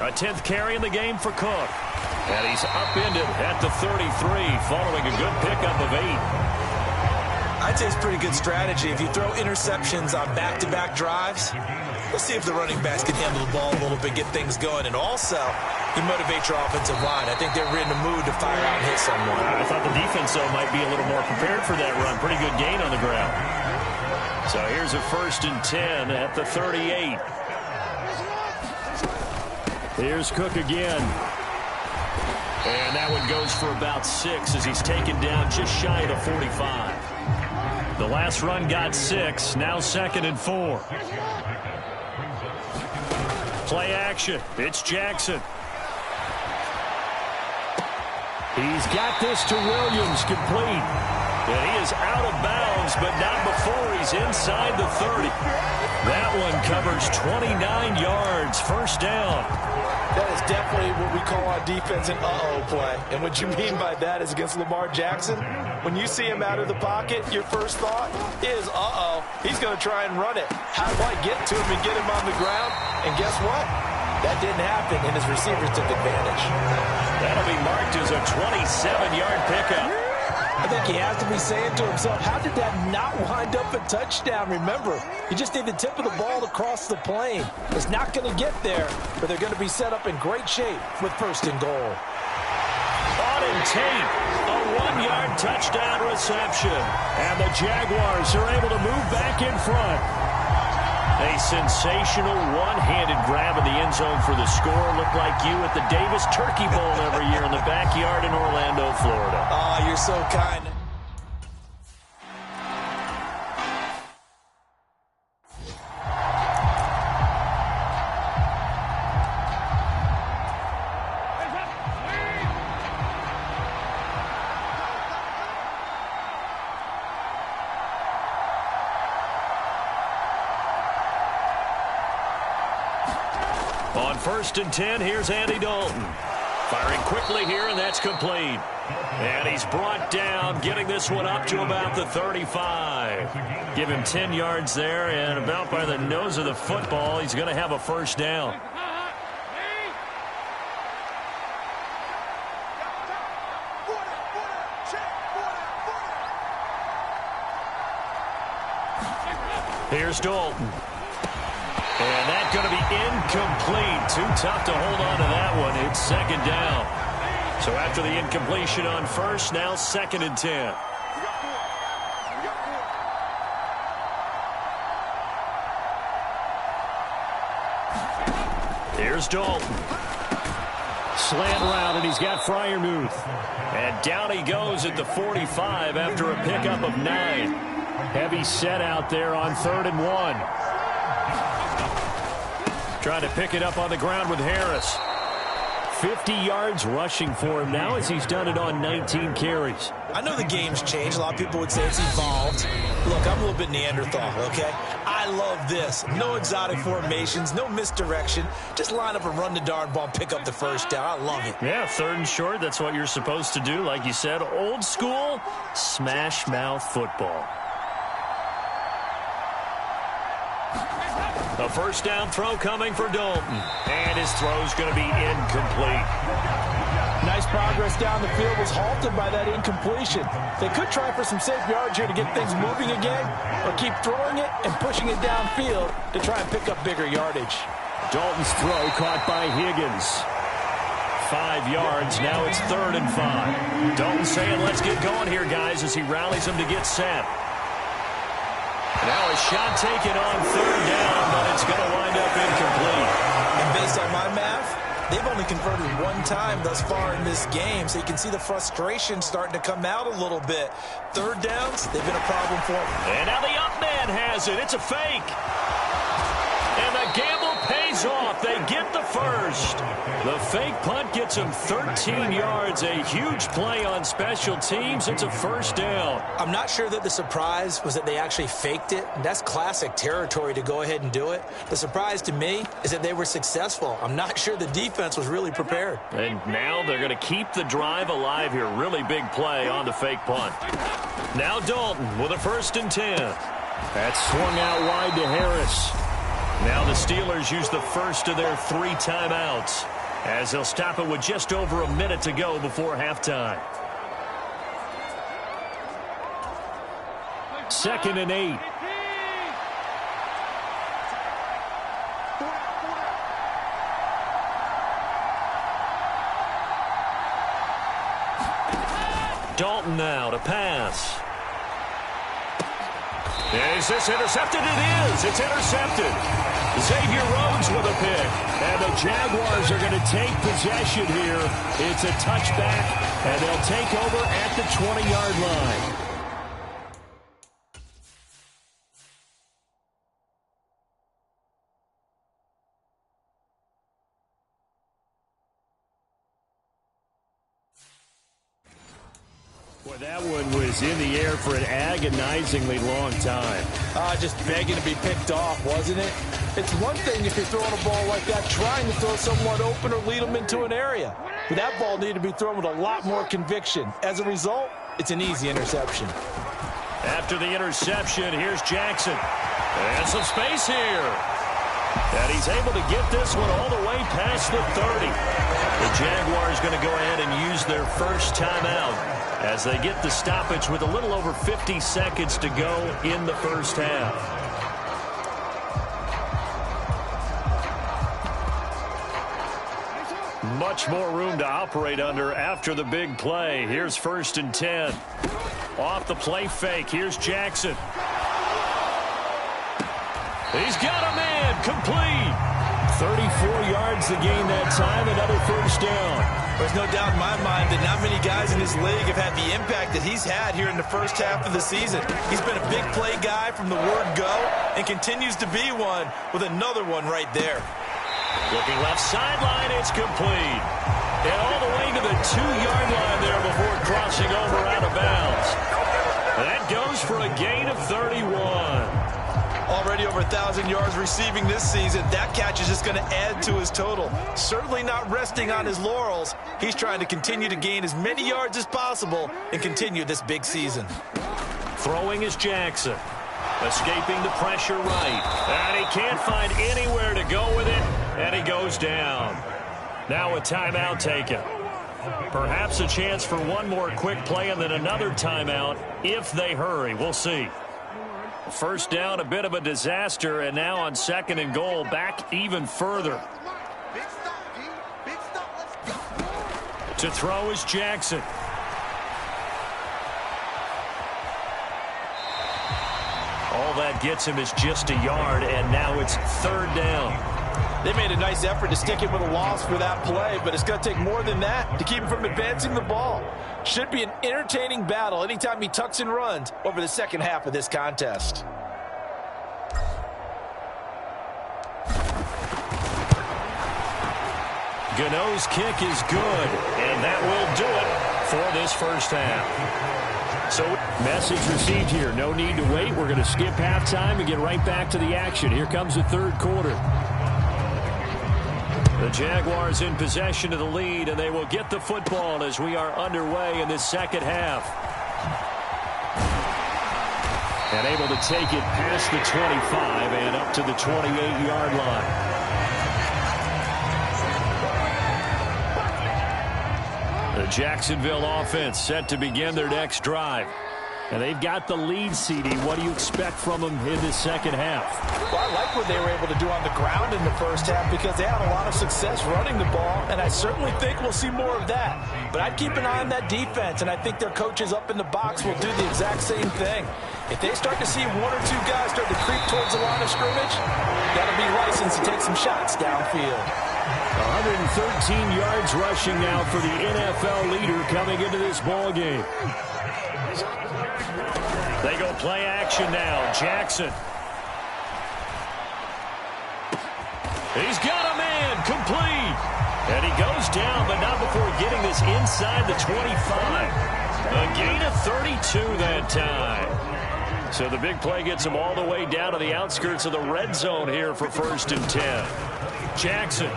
A 10th carry in the game for Cook. And he's upended at the 33 following a good pickup of 8. I'd say it's pretty good strategy. If you throw interceptions on back-to-back drives, let's see if the running backs can handle the ball a little bit, get things going. And also, you motivate your offensive line. I think they're in the mood to fire out and hit someone. I thought the defense, though, might be a little more prepared for that run. Pretty good gain on the ground. So here's a 1st and 10 at the 38. Here's Cook again. And that one goes for about 6 as he's taken down just shy of the 45. The last run got 6. Now 2nd and 4. Play action. It's Jackson. He's got this to Williams, complete. And he is out of bounds, but not before he's inside the 30. That one covers 29 yards. First down. That is definitely what we call on defense an uh-oh play. And what you mean by that is against Lamar Jackson, when you see him out of the pocket, your first thought is, uh-oh, he's going to try and run it. How do I get to him and get him on the ground? And guess what? That didn't happen, and his receivers took advantage. That'll be marked as a 27-yard pickup. I think he has to be saying to himself, how did that not wind up a touchdown? Remember, you just need the tip of the ball to cross the plane. It's not going to get there, but they're going to be set up in great shape with 1st and goal. On and tape, a 1-yard touchdown reception. And the Jaguars are able to move back in front. A sensational one-handed grab in the end zone for the score. Looked like you at the Davis Turkey Bowl every year in the backyard in Orlando, Florida. Oh, you're so kind. On 1st and 10, here's Andy Dalton. Firing quickly here, and that's complete. And he's brought down, getting this one up to about the 35. Give him 10 yards there, and about by the nose of the football, he's going to have a 1st down. Here's Dalton. And that's going to be incomplete. Too tough to hold on to that one. It's 2nd down. So after the incompletion on 1st, now 2nd and 10. Here's Dalton. Slant route, and he's got Freiermuth. And down he goes at the 45 after a pickup of 9. Heavy set out there on 3rd and 1. Trying to pick it up on the ground with Harris. 50 yards rushing for him now as he's done it on 19 carries. I know the game's changed. A lot of people would say it's evolved. Look, I'm a little bit Neanderthal, okay? I love this. No exotic formations, no misdirection. Just line up and run the darn ball, pick up the 1st down. I love it. Yeah, 3rd and short, that's what you're supposed to do. Like you said, old school, smash mouth football. A 1st down throw coming for Dalton. And his throw's going to be incomplete. Nice progress down the field was halted by that incompletion. They could try for some safe yards here to get things moving again, or keep throwing it and pushing it downfield to try and pick up bigger yardage. Dalton's throw caught by Higgins. 5 yards. Now it's 3rd and 5. Dalton saying, let's get going here, guys, as he rallies them to get set. Now a shot taken on 3rd down, but it's going to wind up incomplete. And based on my math, they've only converted 1 time thus far in this game, so you can see the frustration starting to come out a little bit. 3rd downs, they've been a problem for them. And now the up man has it. It's a fake. And the gamble pays off. They get the 1st. The fake punt gets him 13 yards. A huge play on special teams. It's a 1st down. I'm not sure that the surprise was that they actually faked it. That's classic territory to go ahead and do it. The surprise to me is that they were successful. I'm not sure the defense was really prepared. And now they're going to keep the drive alive here. Really big play on the fake punt. Now Dalton with a 1st and 10. That's swung out wide to Harris. Now the Steelers use the 1st of their 3 timeouts as they'll stop it with just over a minute to go before halftime. 2nd and 8. Dalton now to pass. Is this intercepted? It is. It's intercepted. Xavier Rhodes with a pick. And the Jaguars are going to take possession here. It's a touchback, and they'll take over at the 20-yard line. Boy, that one was in the air for an agonizingly long time. Just begging to be picked off, wasn't it? It's one thing if you're throwing a ball like that, trying to throw someone open or lead them into an area. But that ball needed to be thrown with a lot more conviction. As a result, it's an easy interception. After the interception, here's Jackson. And some space here. And he's able to get this one all the way past the 30. The Jaguars going to go ahead and use their 1st timeout. as they get the stoppage with a little over 50 seconds to go in the first half. Much more room to operate under after the big play. Here's 1st and 10. Off the play fake. Here's Jackson. He's got a man. Complete. 34 yards to gain that time. Another first down. There's no doubt in my mind that not many guys in this league have had the impact that he's had here in the first half of the season. He's been a big play guy from the word go and continues to be one with another one right there. Looking left sideline, it's complete. And all the way to the 2-yard line there before crossing over out of bounds. That goes for a gain of 31. Already over 1,000 yards receiving this season. That catch is just going to add to his total. Certainly not resting on his laurels. He's trying to continue to gain as many yards as possible and continue this big season. Throwing is Jackson. Escaping the pressure right. And he can't find anywhere to go with it. And he goes down. Now a timeout taken. Perhaps a chance for one more quick play and then another timeout if they hurry. We'll see. First down, a bit of a disaster, and now on 2nd and goal, back even further. To throw is Jackson. All that gets him is just a yard, and now it's 3rd down. They made a nice effort to stick him with a loss for that play, but it's going to take more than that to keep him from advancing the ball. Should be an entertaining battle anytime he tucks and runs over the second half of this contest. Gano's kick is good, and that will do it for this first half. So, message received here. No need to wait. We're going to skip halftime and get right back to the action. Here comes the 3rd quarter. The Jaguars in possession of the lead, and they will get the football as we are underway in this second half. And able to take it past the 25 and up to the 28-yard line. The Jacksonville offense set to begin their next drive. And they've got the lead, CD. What do you expect from them in this second half? Well, I like what they were able to do on the ground in the first half because they had a lot of success running the ball, and I certainly think we'll see more of that. But I'd keep an eye on that defense, and I think their coaches up in the box will do the exact same thing. If they start to see one or two guys start to creep towards the line of scrimmage, that'll be licensed to take some shots downfield. 113 yards rushing now for the NFL leader coming into this ball game. They go play action now. Jackson. He's got a man. Complete. And he goes down, but not before getting this inside the 25. A gain of 32 that time. So the big play gets him all the way down to the outskirts of the red zone here for 1st and 10. Jackson.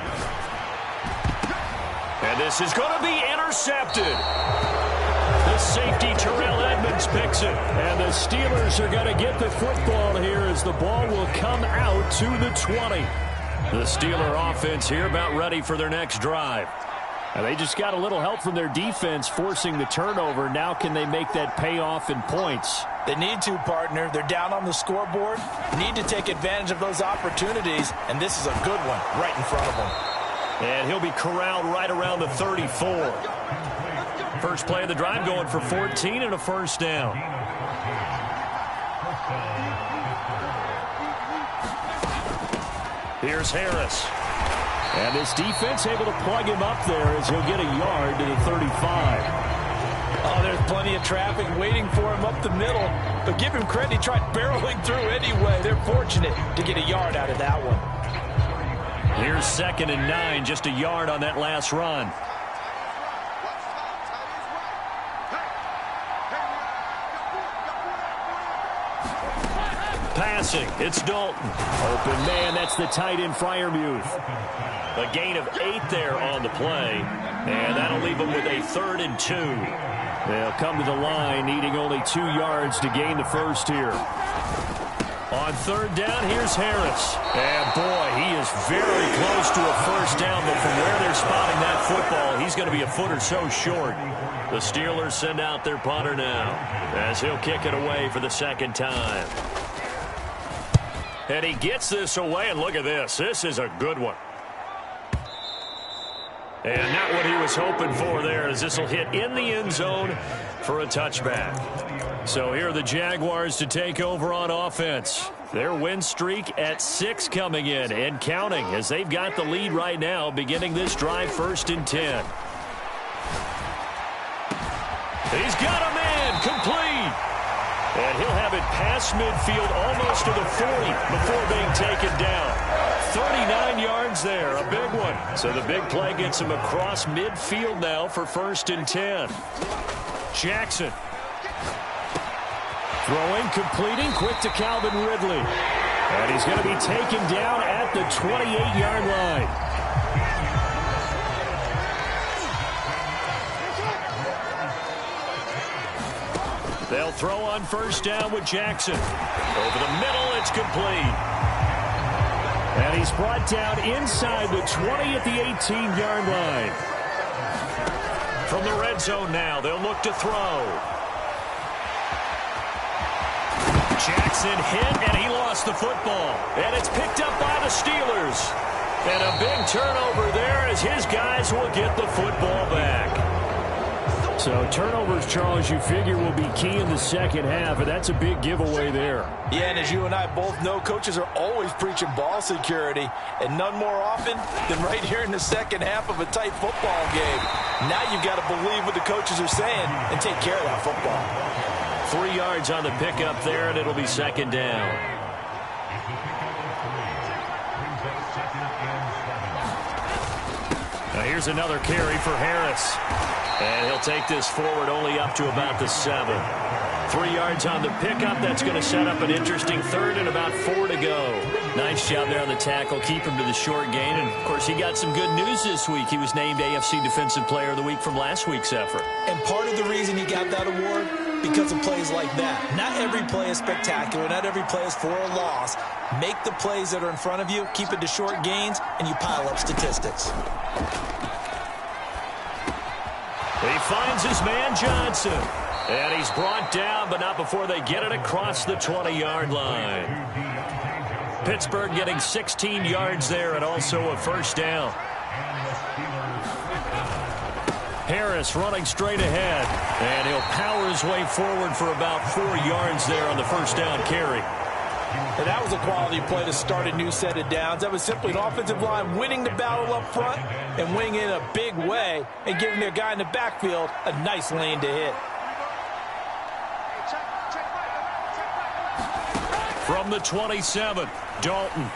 And this is going to be intercepted. The safety, Terrell Edmonds, picks it. And the Steelers are going to get the football here as the ball will come out to the 20. The Steeler offense here about ready for their next drive. And they just got a little help from their defense forcing the turnover. Now can they make that pay off in points? They need to, partner. They're down on the scoreboard. Need to take advantage of those opportunities. And this is a good one right in front of them. And he'll be corralled right around the 34. First play of the drive going for 14 and a first down. Here's Harris. And this defense able to plug him up there as he'll get a yard to the 35. Oh, there's plenty of traffic waiting for him up the middle. But give him credit, he tried barreling through anyway. They're fortunate to get a yard out of that one. Here's 2nd and 9, just a yard on that last run. Passing, it's Dalton. Open man, that's the tight end Freiermuth. A gain of 8 there on the play, and that'll leave them with a 3rd and 2. They'll come to the line needing only 2 yards to gain the first here. On third down, here's Harris. And, boy, he is very close to a first down, but from where they're spotting that football, he's going to be a foot or so short. The Steelers send out their punter now as he'll kick it away for the second time. And he gets this away, and look at this. This is a good one. And not what he was hoping for there, as this will hit in the end zone for a touchback. So here are the Jaguars to take over on offense. Their win streak at 6 coming in and counting, as they've got the lead right now, beginning this drive 1st and 10. He's got a man, complete. And he'll have it past midfield almost to the 40 before being taken down. 39 yards there, a big one. So the big play gets him across midfield now for 1st and 10. Jackson. Throwing, completing, quick to Calvin Ridley. And he's going to be taken down at the 28-yard line. They'll throw on 1st down with Jackson. Over the middle, it's complete. And he's brought down inside the 20 at the 18-yard line. From the red zone now, they'll look to throw. Jackson hit, and he lost the football. And it's picked up by the Steelers. And a big turnover there as his guys will get the football back. So turnovers, Charles, you figure will be key in the second half, and that's a big giveaway there. Yeah, and as you and I both know, coaches are always preaching ball security, and none more often than right here in the second half of a tight football game. Now you've got to believe what the coaches are saying and take care of that football. 3 yards on the pickup there, and it'll be 2nd down. Now here's another carry for Harris. And he'll take this forward only up to about the 7. 3 yards on the pickup. That's going to set up an interesting 3rd and about 4 to go. Nice job there on the tackle. Keep him to the short gain. And, of course, he got some good news this week. He was named AFC Defensive Player of the Week from last week's effort. And part of the reason he got that award, because of plays like that. Not every play is spectacular. Not every play is for a loss. Make the plays that are in front of you, keep it to short gains, and you pile up statistics. He finds his man Johnson. And he's brought down, but not before they get it across the 20-yard line. Pittsburgh getting 16 yards there and also a 1st down. Harris running straight ahead. And he'll power his way forward for about 4 yards there on the 1st down carry. And that was a quality play to start a new set of downs. That was simply an offensive line winning the battle up front and winning in a big way and giving their guy in the backfield a nice lane to hit. From the 27, Dalton.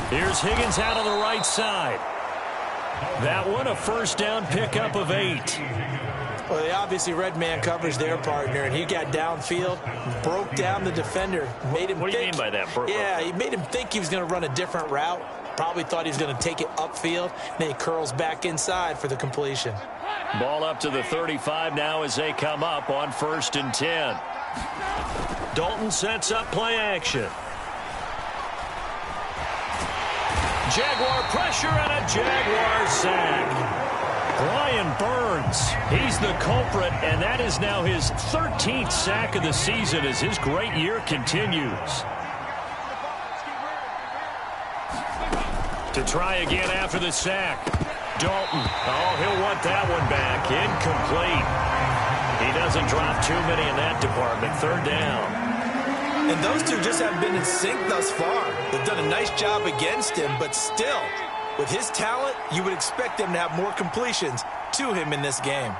Here's Higgins out on the right side. That one a 1st down pickup of 8. Well, they obviously read man coverage their partner, and he got downfield, broke down the defender, made him What do you mean by that? Yeah, he made him think he was going to run a different route. Probably thought he was going to take it upfield. Then he curls back inside for the completion. Ball up to the 35 now as they come up on 1st and 10. Dalton sets up play action. Jaguar pressure and a Jaguar sack. Brian Burns, he's the culprit, and that is now his 13th sack of the season as his great year continues. To try again after the sack. Dalton, oh, he'll want that one back. Incomplete. He doesn't drop too many in that department. 3rd down. And those two just haven't been in sync thus far. They've done a nice job against him, but still, with his talent, you would expect him to have more completions to him in this game.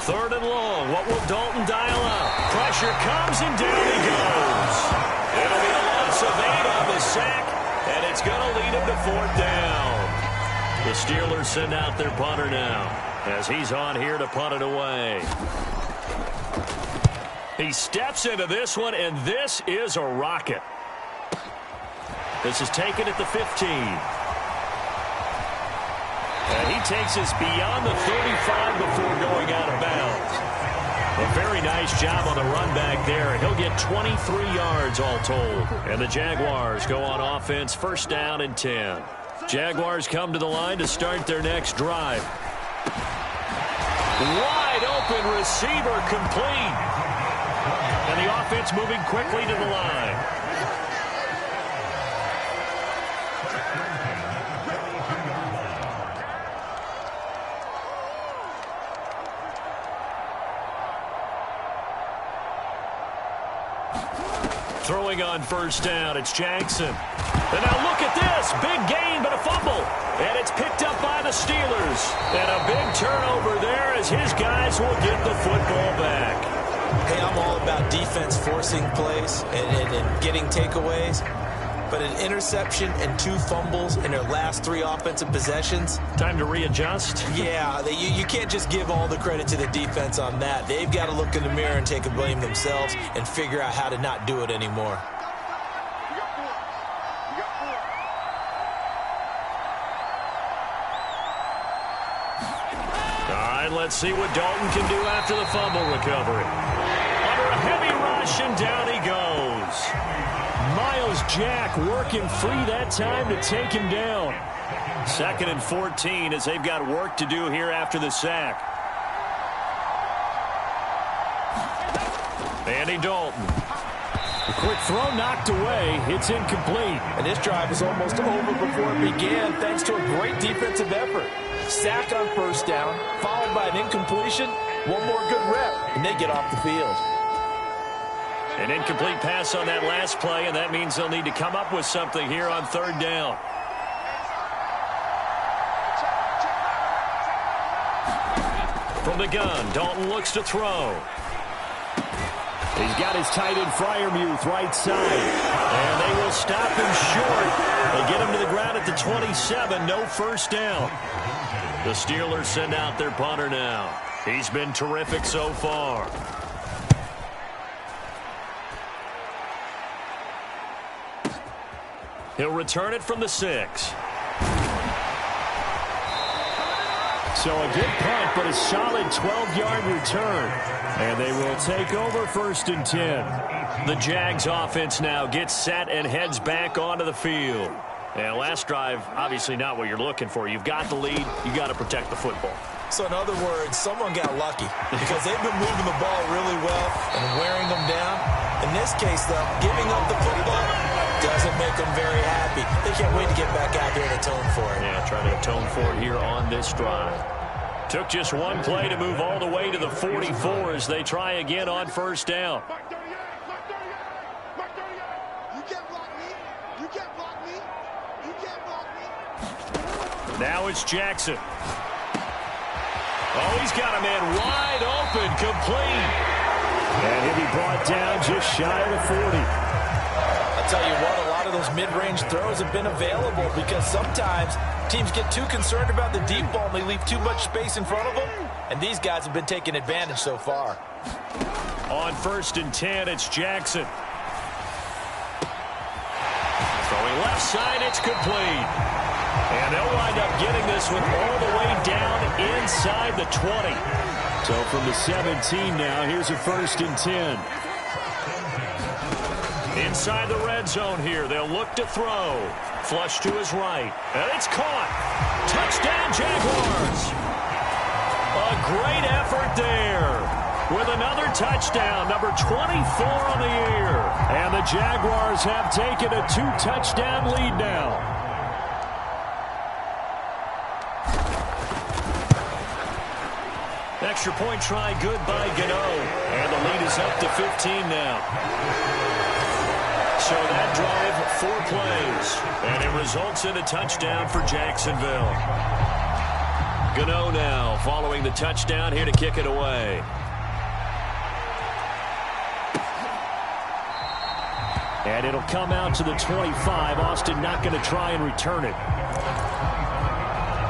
Third and long. What will Dalton dial up? Pressure comes, and down he goes. It'll be a loss of 8 on the sack, and it's going to lead him to 4th down. The Steelers send out their punter now as he's on here to punt it away. He steps into this one, and this is a rocket. This is taken at the 15. And he takes us beyond the 35 before going out of bounds. A very nice job on the run back there. He'll get 23 yards all told. And the Jaguars go on offense, first down and 10. Jaguars come to the line to start their next drive. Wide open receiver complete. And the offense moving quickly to the line. Throwing on first down, it's Jackson. And now look at this. Big gain, but a fumble. And it's picked up by the Steelers. And a big turnover there as his guys will get the football back. Hey, I'm all about defense forcing plays and getting takeaways. But an interception and 2 fumbles in their last 3 offensive possessions. Time to readjust? Yeah, you can't just give all the credit to the defense on that. They've got to look in the mirror and take a blame themselves and figure out how to not do it anymore. All right, let's see what Dalton can do after the fumble recovery. Under a heavy rush, and down he goes. Miles Jack working free that time to take him down. 2nd and 14 as they've got work to do here after the sack. Andy Dalton. A quick throw knocked away. It's incomplete. And this drive is almost over before it began thanks to a great defensive effort. Sack on first down, followed by an incompletion. One more good rep, and they get off the field. An incomplete pass on that last play, and that means they'll need to come up with something here on 3rd down. From the gun, Dalton looks to throw. He's got his tight end Freiermuth right side. And they will stop him short. They get him to the ground at the 27. No first down. The Steelers send out their punter now. He's been terrific so far. He'll return it from the 6. So a good punt, but a solid 12-yard return. And they will take over 1st and 10. The Jags offense now gets set and heads back onto the field. And last drive, obviously not what you're looking for. You've got the lead. You got to protect the football. So in other words, someone got lucky because they've been moving the ball really well and wearing them down. In this case, though, giving up the football doesn't make them very happy. They can't wait to get back out there and atone for it. Yeah, trying to atone for it here on this drive. Took just one play to move all the way to the 44 as they try again on first down. Now it's Jackson. Oh, he's got a man wide open, complete. And he'll be brought down just shy of the 40. I'll tell you what, a lot of those mid-range throws have been available because sometimes teams get too concerned about the deep ball and they leave too much space in front of them. And these guys have been taking advantage so far. On 1st and 10, it's Jackson. Throwing left side, it's complete. And they'll wind up getting this one all the way down inside the 20. So from the 17 now, here's a 1st and 10. Inside the red zone here, they'll look to throw. Flush to his right, and it's caught. Touchdown, Jaguars. A great effort there with another touchdown, number 24 on the year. And the Jaguars have taken a 2-touchdown lead now. Extra point try good by Gano. And the lead is up to 15 now. So that drive, 4 plays. And it results in a touchdown for Jacksonville. Gano now following the touchdown here to kick it away. And it'll come out to the 25. Austin not going to try and return it.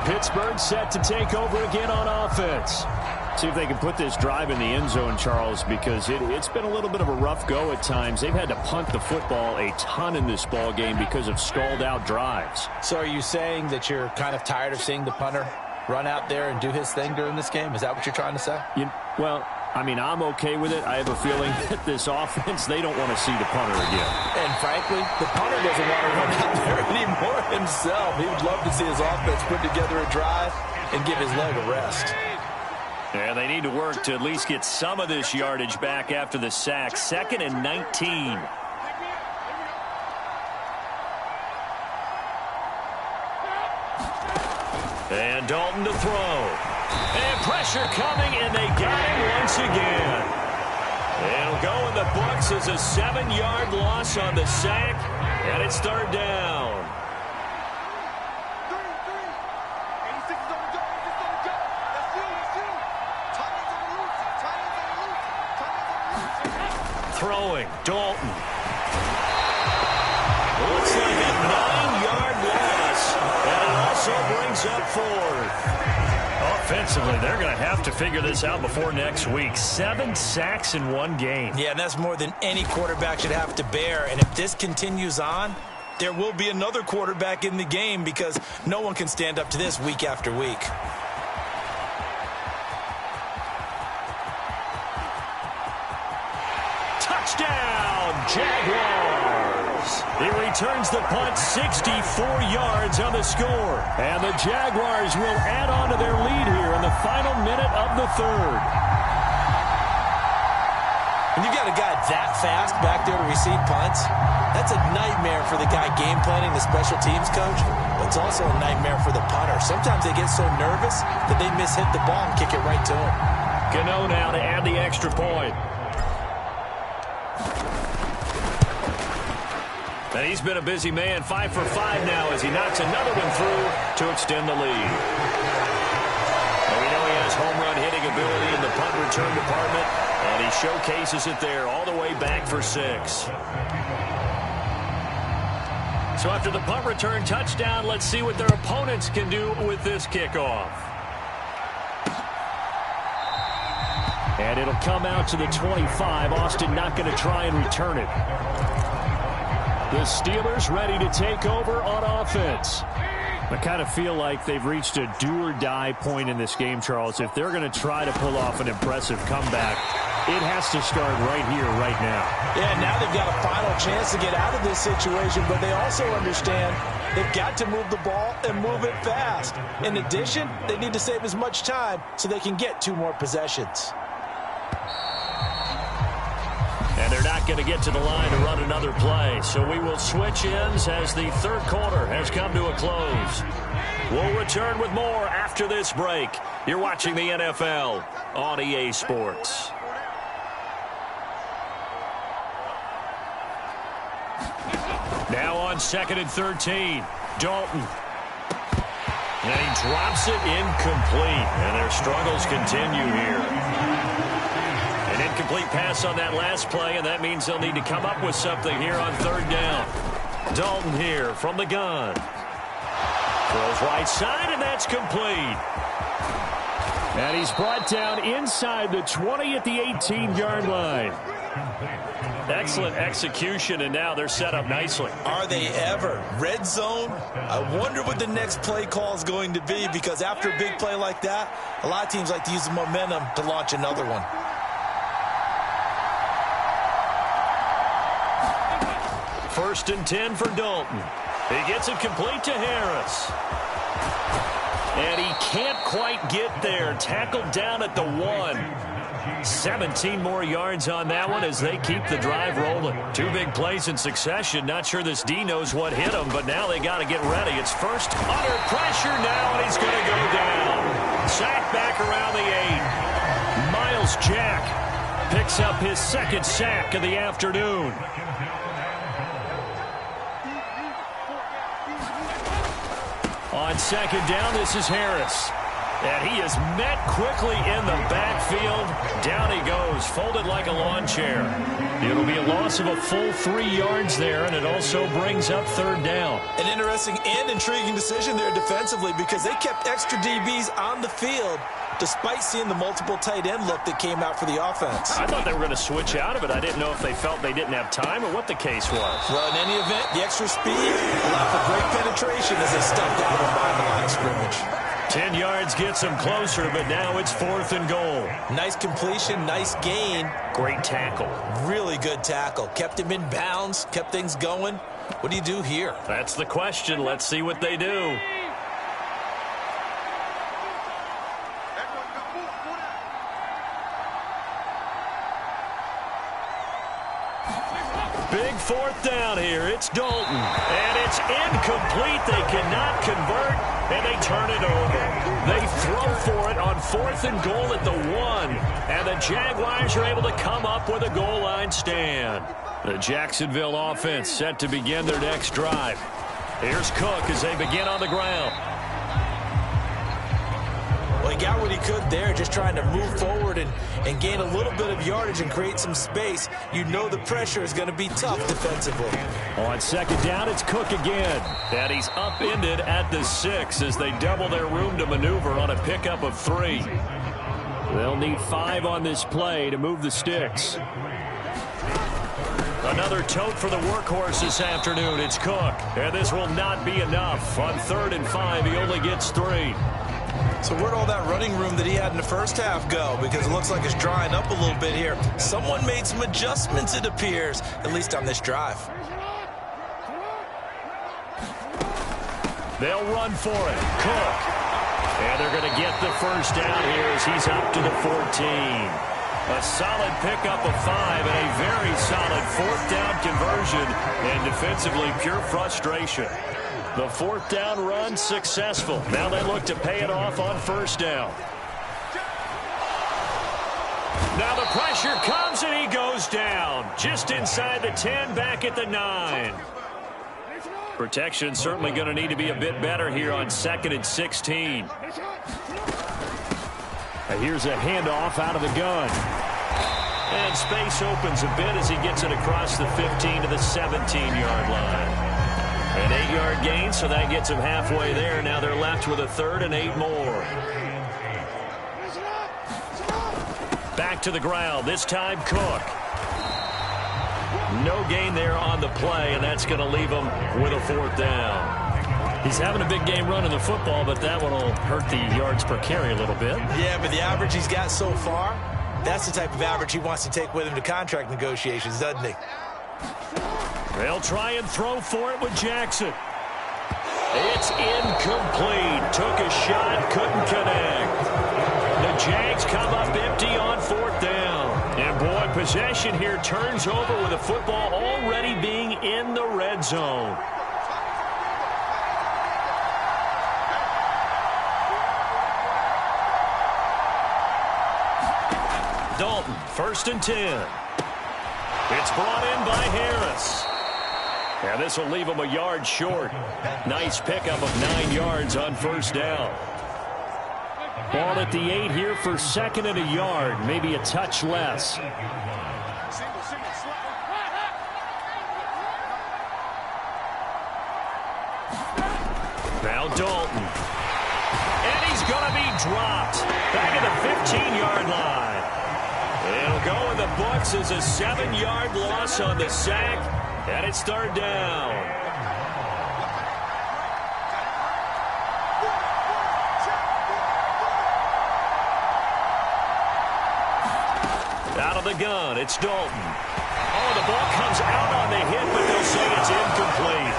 Pittsburgh set to take over again on offense. See if they can put this drive in the end zone, Charles, because it's been a little bit of a rough go at times. They've had to punt the football a ton in this ball game because of stalled out drives. So are you saying that you're kind of tired of seeing the punter run out there and do his thing during this game? Is that what you're trying to say? Well, I mean, I'm okay with it. I have a feeling that this offense, they don't want to see the punter again. And frankly, the punter doesn't want to run out there anymore himself. He would love to see his offense put together a drive and give his leg a rest. Yeah, they need to work to at least get some of this yardage back after the sack. 2nd and 19. And Dalton to throw. And pressure coming, and they got him once again. It'll go in the books as a 7-yard loss on the sack, and it's 3rd down. Throwing, Dalton. Looks like a 9-yard loss, and it also brings up 4th. Offensively, they're going to have to figure this out before next week. 7 sacks in 1 game. Yeah, and that's more than any quarterback should have to bear. And if this continues on, there will be another quarterback in the game because no one can stand up to this week after week. Touchdown, Jaguars! He returns the punt 64 yards on the score. And the Jaguars will add on to their lead here in the final minute of the 3rd. When you got a guy that fast back there to receive punts, that's a nightmare for the guy game planning, the special teams coach. But it's also a nightmare for the punter. Sometimes they get so nervous that they mishit the ball and kick it right to him. Gano now to add the extra point. And he's been a busy man, 5 for 5 now as he knocks another one through to extend the lead. And we know he has home run hitting ability in the punt return department, and he showcases it there all the way back for 6. So after the punt return touchdown, let's see what their opponents can do with this kickoff. And it'll come out to the 25. Austin not going to try and return it. The Steelers ready to take over on offense. I kind of feel like they've reached a do-or-die point in this game, Charles. If they're going to try to pull off an impressive comeback, it has to start right here, right now. Yeah, now they've got a final chance to get out of this situation, but they also understand they've got to move the ball and move it fast. In addition, they need to save as much time so they can get 2 more possessions. And they're not going to get to the line to run another play. So we will switch ends as the 3rd quarter has come to a close. We'll return with more after this break. You're watching the NFL on EA Sports. Now on 2nd and 13, Dalton. And he drops it incomplete. And their struggles continue here. An incomplete pass on that last play, and that means they'll need to come up with something here on 3rd down. Dalton here from the gun. Throws right side, and that's complete. And he's brought down inside the 20 at the 18-yard line. Excellent execution, and now they're set up nicely. Are they ever? Red zone? I wonder what the next play call is going to be, because after a big play like that, a lot of teams like to use the momentum to launch another one. 1st and 10 for Dalton. He gets it complete to Harris. And he can't quite get there. Tackled down at the 1. 17 more yards on that one as they keep the drive rolling. 2 big plays in succession. Not sure this D knows what hit him, but now they got to get ready. It's first under pressure now, and he's going to go down. Sack back around the 8. Miles Jack picks up his 2nd sack of the afternoon. On 2nd down, this is Harris. And he is met quickly in the backfield. Down he goes, folded like a lawn chair. It'll be a loss of a full 3 yards there, and it also brings up 3rd down. An interesting and intriguing decision there defensively, because they kept extra DBs on the field despite seeing the multiple tight end look that came out for the offense. I thought they were going to switch out of it. I didn't know if they felt they didn't have time or what the case was. Well, in any event, the extra speed allowed for great penetration as they stuffed out of behind the line of scrimmage. 10 yards gets them closer, but now it's 4th and goal. Nice completion, nice gain. Great tackle. Really good tackle. Kept him in bounds, kept things going. What do you do here? That's the question. Let's see what they do. Big 4th down here. It's Dalton. And it's incomplete. They cannot convert, and they turn it over. They throw for it on 4th and goal at the 1. And the Jaguars are able to come up with a goal line stand. The Jacksonville offense set to begin their next drive. Here's Cook as they begin on the ground. Well, he got what he could there, just trying to move forward and gain a little bit of yardage and create some space. You know the pressure is going to be tough defensively. On 2nd down, it's Cook again. And he's upended at the 6 as they double their room to maneuver on a pickup of 3. They'll need 5 on this play to move the sticks. Another tote for the workhorse this afternoon. It's Cook. And this will not be enough. On 3rd and 5, he only gets 3. So where'd all that running room that he had in the first half go? Because it looks like it's drying up a little bit here. Someone made some adjustments, it appears, at least on this drive. They'll run for it. Cook. And they're going to get the first down here as he's up to the 14. A solid pickup of 5 and a very solid 4th down conversion. And defensively, pure frustration. The 4th down run successful. Now they look to pay it off on 1st down. Now the pressure comes and he goes down. Just inside the 10, back at the 9. Protection certainly going to need to be a bit better here on 2nd and 16. And here's a handoff out of the gun. And space opens a bit as he gets it across the 15 to the 17-yard line. An 8-yard gain, so that gets them halfway there. Now they're left with a 3rd and 8 more. Back to the ground, this time Cook. No gain there on the play, and that's going to leave him with a 4th down. He's having a big game running the football, but that one will hurt the yards per carry a little bit. Yeah, but the average he's got so far, that's the type of average he wants to take with him to contract negotiations, doesn't he? They'll try and throw for it with Jackson. It's incomplete. Took a shot, couldn't connect. The Jags come up empty on 4th down. And boy, possession here turns over with the football already being in the red zone. Dalton, 1st and 10. It's brought in by Harris. And this will leave him a yard short. Nice pickup of 9 yards on 1st down. Ball at the 8 here for 2nd and a yard. Maybe a touch less. Now Dalton. And he's going to be dropped. Back at the 15-yard line. It'll go in the books as a 7-yard loss on the sack. And it's 3rd down. Out of the gun, it's Dalton. Oh, the ball comes out on the hit, but they'll say it's incomplete.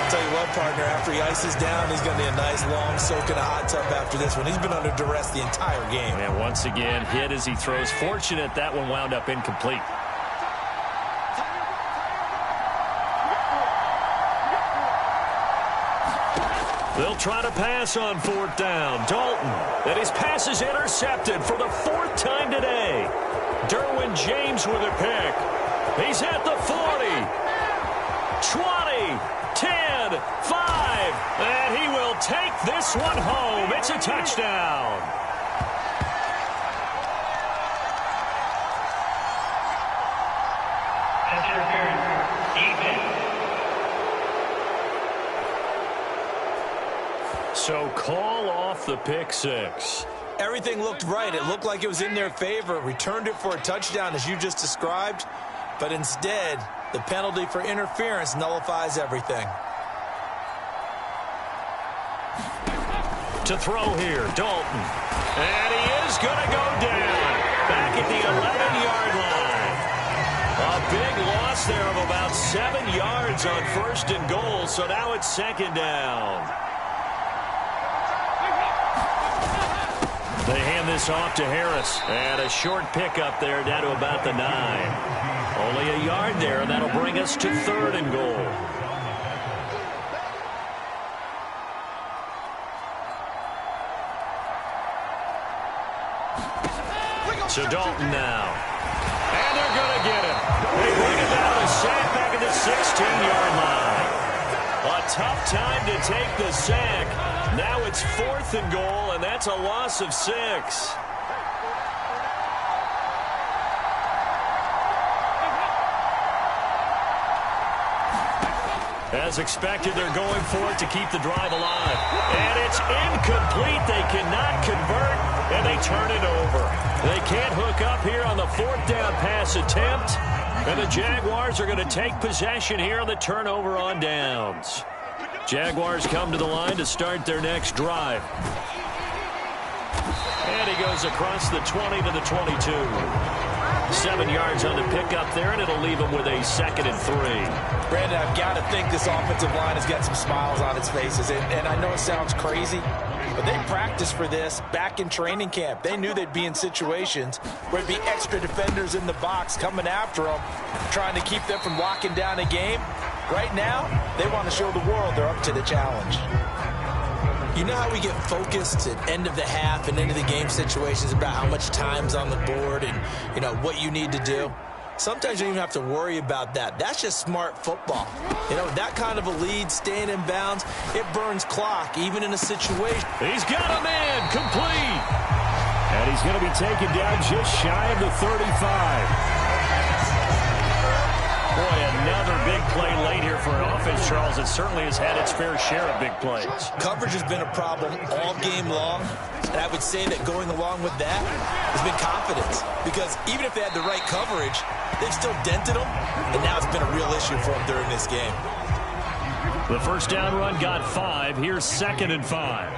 Tell you what, partner, after he ices down, he's going to need a nice long soak in a hot tub after this one. He's been under duress the entire game. And once again, hit as he throws. Fortunate that one wound up incomplete. They'll try to pass on 4th down. Dalton. And his pass is intercepted for the 4th time today. Derwin James with a pick. He's at the 40. 20. 10. 5. And he will take this one home. It's a touchdown. So call off the pick 6. Everything looked right. It looked like it was in their favor. Returned it for a touchdown, as you just described. But instead, the penalty for interference nullifies everything. To throw here, Dalton. And he is going to go down. Back at the 11-yard line. A big loss there of about 7 yards on 1st and goal, so now it's 2nd down. They hand this off to Harris. And a short pickup there down to about the 9. Only a yard there, and that'll bring us to 3rd and goal. So Dalton now. And they're going to get him. They bring it down to the sack back at the 16-yard line. A tough time to take the sack. Now it's 4th and goal, and that's a loss of 6. As expected, they're going for it to keep the drive alive. And it's incomplete. They cannot convert, and they turn it over. They can't hook up here on the 4th down pass attempt. And the Jaguars are going to take possession here on the turnover on downs. Jaguars come to the line to start their next drive. And he goes across the 20 to the 22. 7 yards on the pickup there, and it'll leave him with a 2nd and 3. Brandon, I've got to think this offensive line has got some smiles on its faces. And I know it sounds crazy, but they practiced for this back in training camp. They knew they'd be in situations where there'd be extra defenders in the box coming after them, trying to keep them from locking down a game. Right now, they want to show the world they're up to the challenge. You know how we get focused at end of the half and into the game situations about how much time's on the board and, you know, what you need to do? Sometimes you don't even have to worry about that. That's just smart football. You know, that kind of a lead, staying in bounds, it burns clock, even in a situation. He's got a man, complete. And he's going to be taken down just shy of the 35. Boy, another big play late here for an offense, Charles. It certainly has had its fair share of big plays. Coverage has been a problem all game long, and I would say that going along with that has been confidence. Because even if they had the right coverage, they've still dented them, and now it's been a real issue for them during this game. The first down run got 5. Here's 2nd and 5.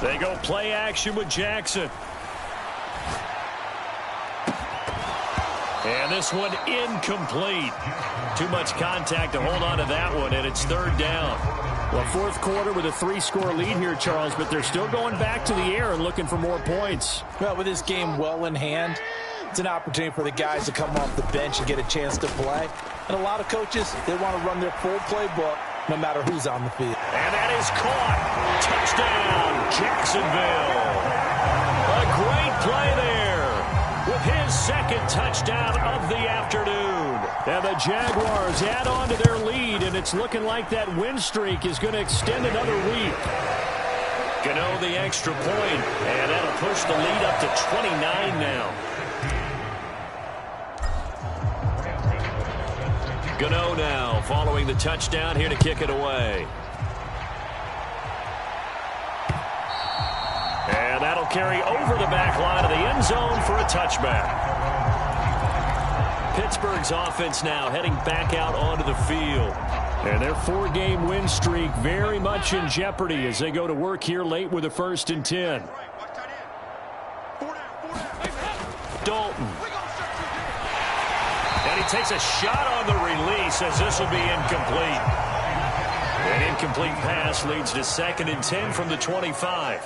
They go play action with Jackson. And this one incomplete. Too much contact to hold on to that one, and it's 3rd down. Well, 4th quarter with a 3-score lead here, Charles, but they're still going back to the air and looking for more points. Well, with this game well in hand, it's an opportunity for the guys to come off the bench and get a chance to play. And a lot of coaches, they want to run their full playbook no matter who's on the field. And that is caught. Touchdown, Jacksonville. A great play there with his 2nd touchdown of the afternoon. And the Jaguars add on to their lead, and it's looking like that win streak is going to extend another week. Gano the extra point, and that'll push the lead up to 29 now. Gano now following the touchdown here to kick it away. And that'll carry over the back line of the end zone for a touchback. Pittsburgh's offense now heading back out onto the field. And their 4-game win streak very much in jeopardy as they go to work here late with a 1st and 10. Dalton. And he takes a shot on the release as this will be incomplete. An incomplete pass leads to 2nd and 10 from the 25.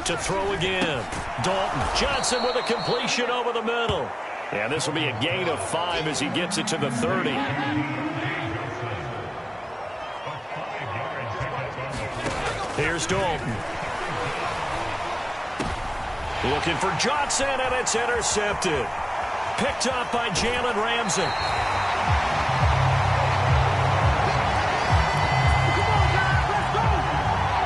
To throw again. Dalton. Johnson with a completion over the middle. And this will be a gain of 5 as he gets it to the 30. Here's Dalton. Looking for Johnson, and it's intercepted. Picked up by Jalen Ramsey.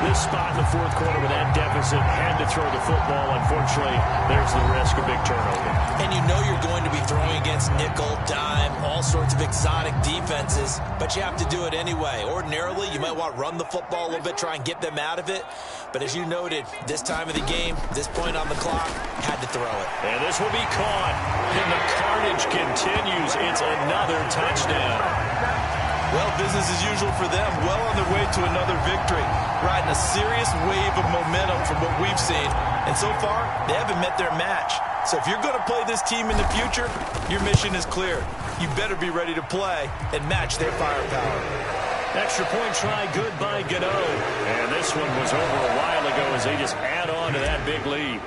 this spot in the fourth quarter with that deficit, had to throw the football. Unfortunately, there's the risk of big turnover. And you know you're going to be throwing against nickel, dime, all sorts of exotic defenses, but you have to do it anyway. Ordinarily, you might want to run the football a little bit, try and get them out of it. But as you noted, this time of the game, this point on the clock, had to throw it. And this will be caught. And the carnage continues. It's another touchdown. Well, business as usual for them. Well on their way to another victory. Riding a serious wave of momentum from what we've seen. And so far, they haven't met their match. So if you're going to play this team in the future, your mission is clear. You better be ready to play and match their firepower. Extra point try, good by Gano. And this one was over a while ago as they just add on to that big lead.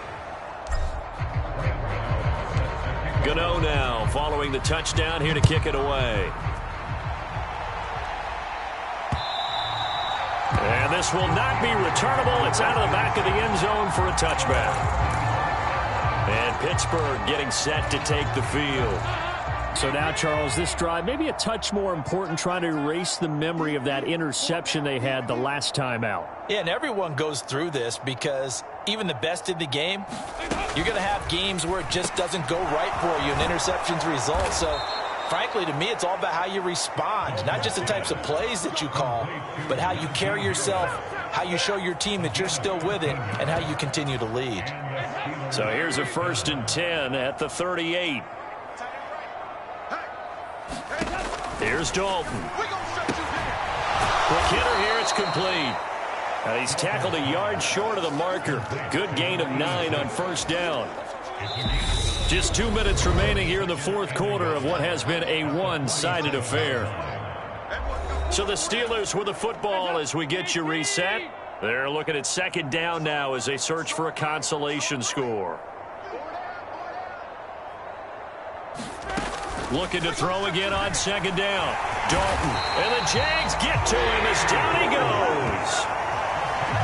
Gano now following the touchdown here to kick it away. And this will not be returnable. It's out of the back of the end zone for a touchback. And Pittsburgh getting set to take the field. So now, Charles, this drive maybe a touch more important, trying to erase the memory of that interception they had the last time out. Yeah, and everyone goes through this because even the best in the game, you're going to have games where it just doesn't go right for you and interceptions result. So, frankly, to me, it's all about how you respond, not just the types of plays that you call, but how you carry yourself, how you show your team that you're still with it, and how you continue to lead. So here's a 1st and 10 at the 38. Here's Dalton. Quick hitter here, it's complete. Now he's tackled a yard short of the marker. Good gain of 9 on 1st down. Just 2 minutes remaining here in the fourth quarter of what has been a one-sided affair. So the Steelers with the football as we get you reset. They're looking at 2nd down now as they search for a consolation score. Looking to throw again on 2nd down. Dalton. And the Jags get to him as down he goes.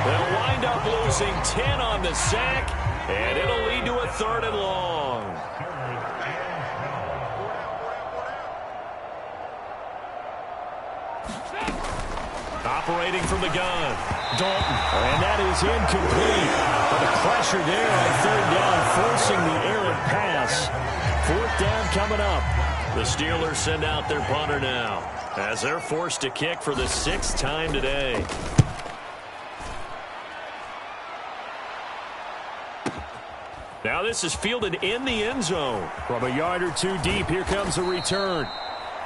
They'll wind up losing 10 on the sack, and it'll lead to a 3rd and long. Operating from the gun. Dalton. And that is incomplete. But the pressure there on 3rd down, forcing the errant pass. 4th down coming up. The Steelers send out their punter now as they're forced to kick for the 6th time today. Now this is fielded in the end zone. From a yard or two deep, here comes a return.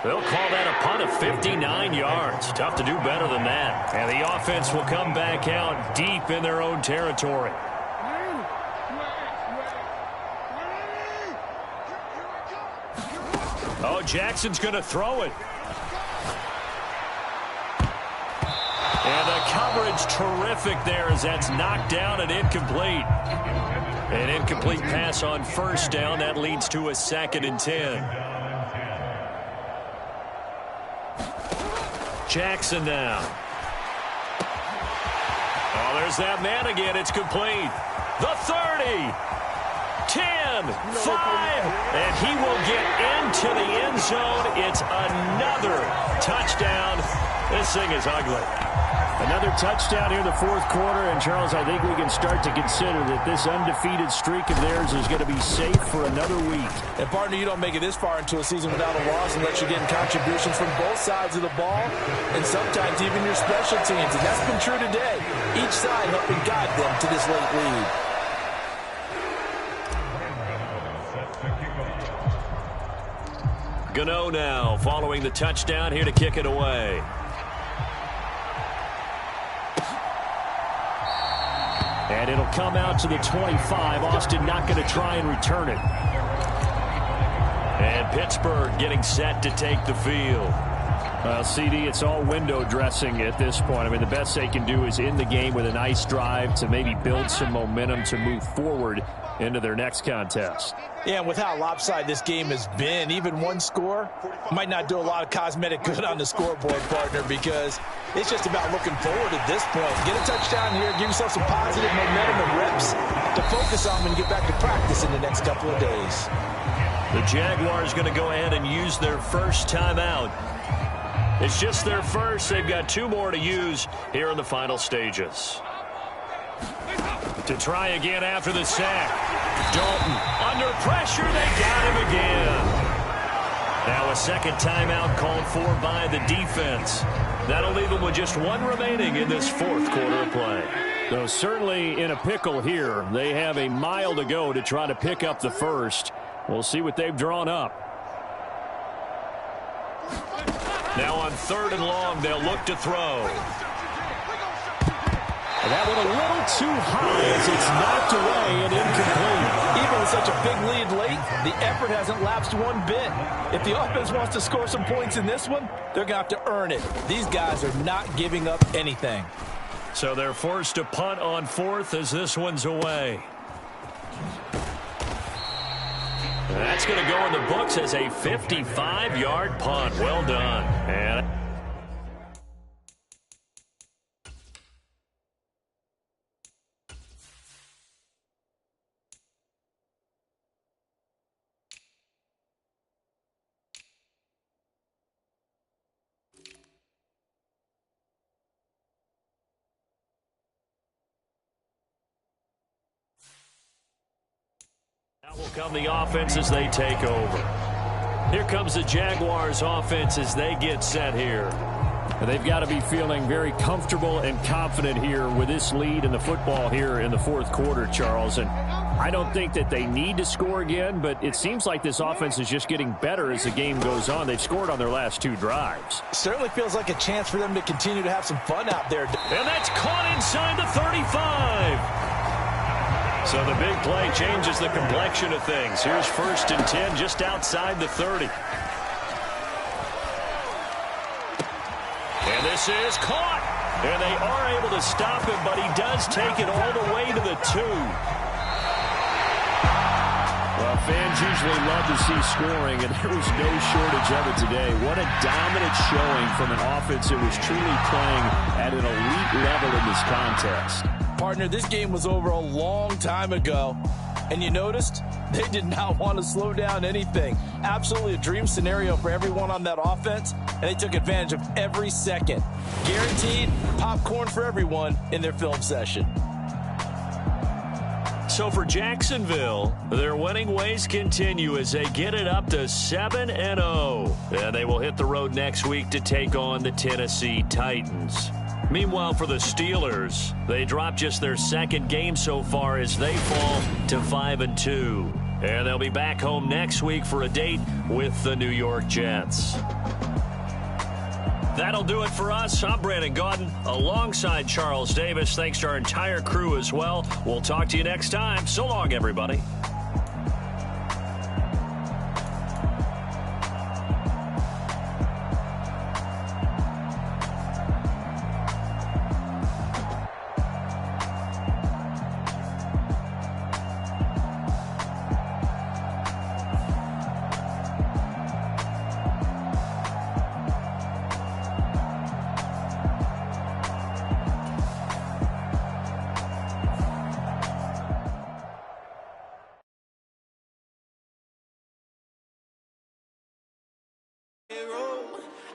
They'll call that a punt of 59 yards. Tough to do better than that. And the offense will come back out deep in their own territory. Oh, Jackson's going to throw it. And the coverage terrific there as that's knocked down and incomplete. An incomplete pass on 1st down. That leads to a 2nd and 10. Jackson now. Oh, there's that man again. It's complete. The 30. 10, 5, and he will get into the end zone. It's another touchdown. This thing is ugly. Another touchdown here in the fourth quarter, and Charles, I think we can start to consider that this undefeated streak of theirs is going to be safe for another week. And partner, you don't make it this far into a season without a loss unless you're getting contributions from both sides of the ball, and sometimes even your special teams, and that's been true today. Each side helping guide them to this late lead. Gano now following the touchdown here to kick it away. And it'll come out to the 25. Austin not going to try and return it. And Pittsburgh getting set to take the field. CD, it's all window dressing at this point. I mean, the best they can do is end the game with a nice drive to maybe build some momentum to move forward into their next contest. Yeah, and with how lopsided this game has been, even one score might not do a lot of cosmetic good on the scoreboard, partner, because it's just about looking forward at this point. Get a touchdown here, give yourself some positive momentum and reps to focus on when you get back to practice in the next couple of days. The Jaguars going to go ahead and use their first timeout. It's just their first. They've got 2 more to use here in the final stages. To try again after the sack. Dalton under pressure. They got him again. Now a second timeout called for by the defense. That'll leave them with just one remaining in this fourth quarter of play. So certainly in a pickle here. They have a mile to go to try to pick up the first. We'll see what they've drawn up. Now on 3rd and long, they'll look to throw. That one a little too high as it's knocked away and incomplete. Even with such a big lead late, the effort hasn't lapsed one bit. If the offense wants to score some points in this one, they're going to have to earn it. These guys are not giving up anything. So they're forced to punt on 4th as this one's away. That's going to go in the books as a 55-yard punt. Well done. And now will come the offense as they take over. Here comes the Jaguars offense as they get set here. They've got to be feeling very comfortable and confident here with this lead in the football here in the fourth quarter, Charles. And I don't think that they need to score again, but it seems like this offense is just getting better as the game goes on. They've scored on their last 2 drives. Certainly feels like a chance for them to continue to have some fun out there. And that's caught inside the 35. So the big play changes the complexion of things. Here's 1st and 10 just outside the 30. And this is caught. And they are able to stop him, but he does take it all the way to the 2. Well, fans usually love to see scoring, and there was no shortage of it today. What a dominant showing from an offense that was truly playing at an elite level in this contest. Partner, this game was over a long time ago, and you noticed they did not want to slow down anything. Absolutely a dream scenario for everyone on that offense, and they took advantage of every second. Guaranteed popcorn for everyone in their film session. So for Jacksonville, their winning ways continue as they get it up to 7-0. And they will hit the road next week to take on the Tennessee Titans. Meanwhile, for the Steelers, they dropped just their 2nd game so far as they fall to 5-2. And they'll be back home next week for a date with the New York Jets. That'll do it for us. I'm Brandon Gaudin alongside Charles Davis. Thanks to our entire crew as well. We'll talk to you next time. So long, everybody.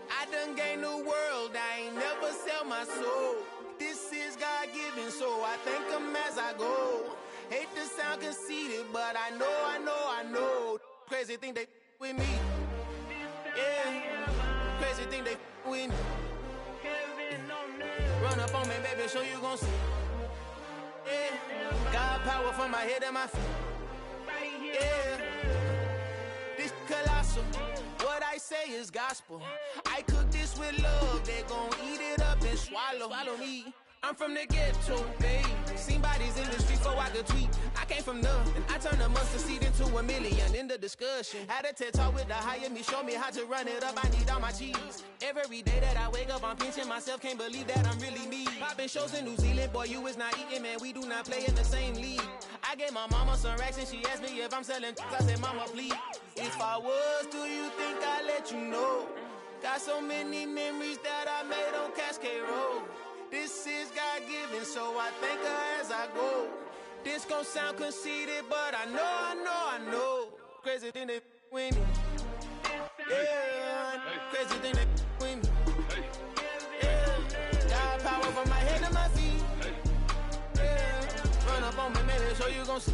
I done gained the world, I ain't never sell my soul. This is God-given, so I thank him as I go. Hate to sound conceited, but I know. Crazy think they with me. Yeah, crazy think they with me. Run up on me, baby, show you gon' see. Yeah, God power from my head and my feet. Yeah, this colossal. What I say is gospel. I cook this with love. They gon' eat it up and swallow. Follow me. I'm from the ghetto, babe. Seen bodies in the street before I could tweet. I came from nothing. I turned a mustard seed into a million. In the discussion, had a TED talk with the higher me. Show me how to run it up. I need all my cheese. Every day that I wake up, I'm pinching myself. Can't believe that I'm really me. Popping shows in New Zealand. Boy, you is not eating, man. We do not play in the same league. I gave my mama some racks and she asked me if I'm selling. I said, mama, please. If I was, do you think I'd let you know? Got so many memories that I made on Cascade Road. This is God-given, so I thank her as I go. This gon' sound conceited, but I know. Crazy thing they with me. Yeah, crazy thing they with me. Yeah, God power from my head to my feet. Yeah, run up on on me, maybe so you gon' see.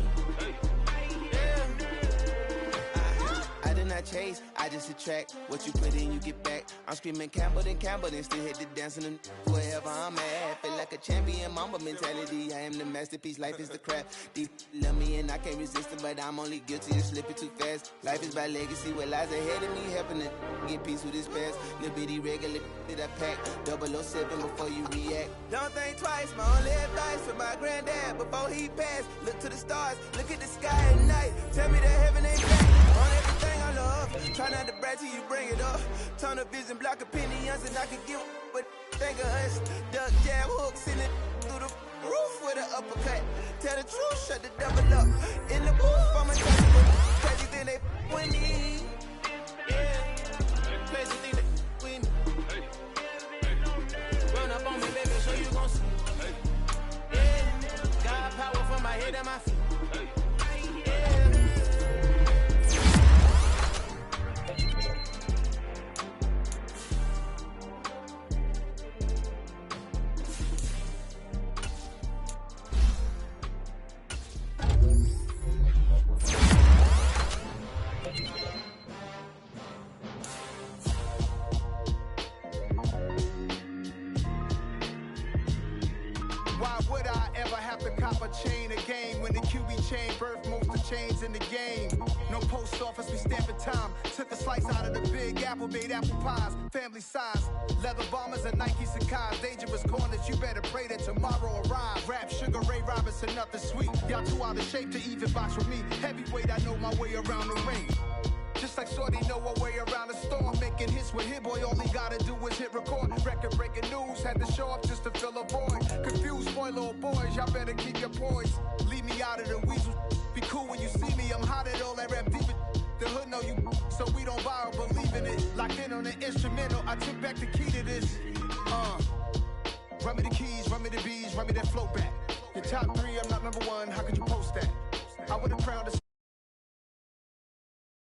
I did not chase, I just attract. What you put in, you get back. I'm screaming Campbell, then still hit the dancing and wherever I'm at. Feel like a champion, mamba mentality. I am the masterpiece, life is the craft. Deep love me and I can't resist it, but I'm only guilty of slipping too fast. Life is by legacy, what lies ahead of me, helping to get peace with this past. Little bitty regular that I pack, 007 before you react. Don't think twice, my only advice for my granddad before he passed. Look to the stars, look at the sky at night. Tell me that heaven ain't back on everything I love. Try not to brag till you bring it up. Tunnel vision, block opinions, and I can give but think of us. Duck jab hooks in it through the roof with an uppercut. Tell the truth, shut the double up. In the booth, I'm a touchable. Crazy thing they with me. Yeah, crazy thing they with me. Run up on me, baby, so you gon' see. Yeah, got power from my head and my feet. Why would I ever have to cop a chain a game when the QB chain birthed most of the chains in the game? No post office, we stamping time. Took a slice out of the big apple, made apple pies, family size. Leather bombers and Nike Sacai's. Dangerous corners, you better pray that tomorrow arrives. Rap Sugar Ray Robinson, nothing sweet. Y'all too out of shape to even box with me. Heavyweight, I know my way around the ring. Just like Shorty know her way around the storm. Making hits with Hit Boy, all he gotta do is hit record. Record breaking news, had to show up just to fill a void. Confused boy, little boys, y'all better keep your poise. Leave me out of the weasel. Be cool when you see me, I'm hot at all that rap deep. The hood know you, so we don't borrow, believe in it. Locked in on the instrumental, I took back the key to this. Run me the keys, run me the bees, run me that flow back. Your top three, I'm not number one, how could you post that? I would've crowned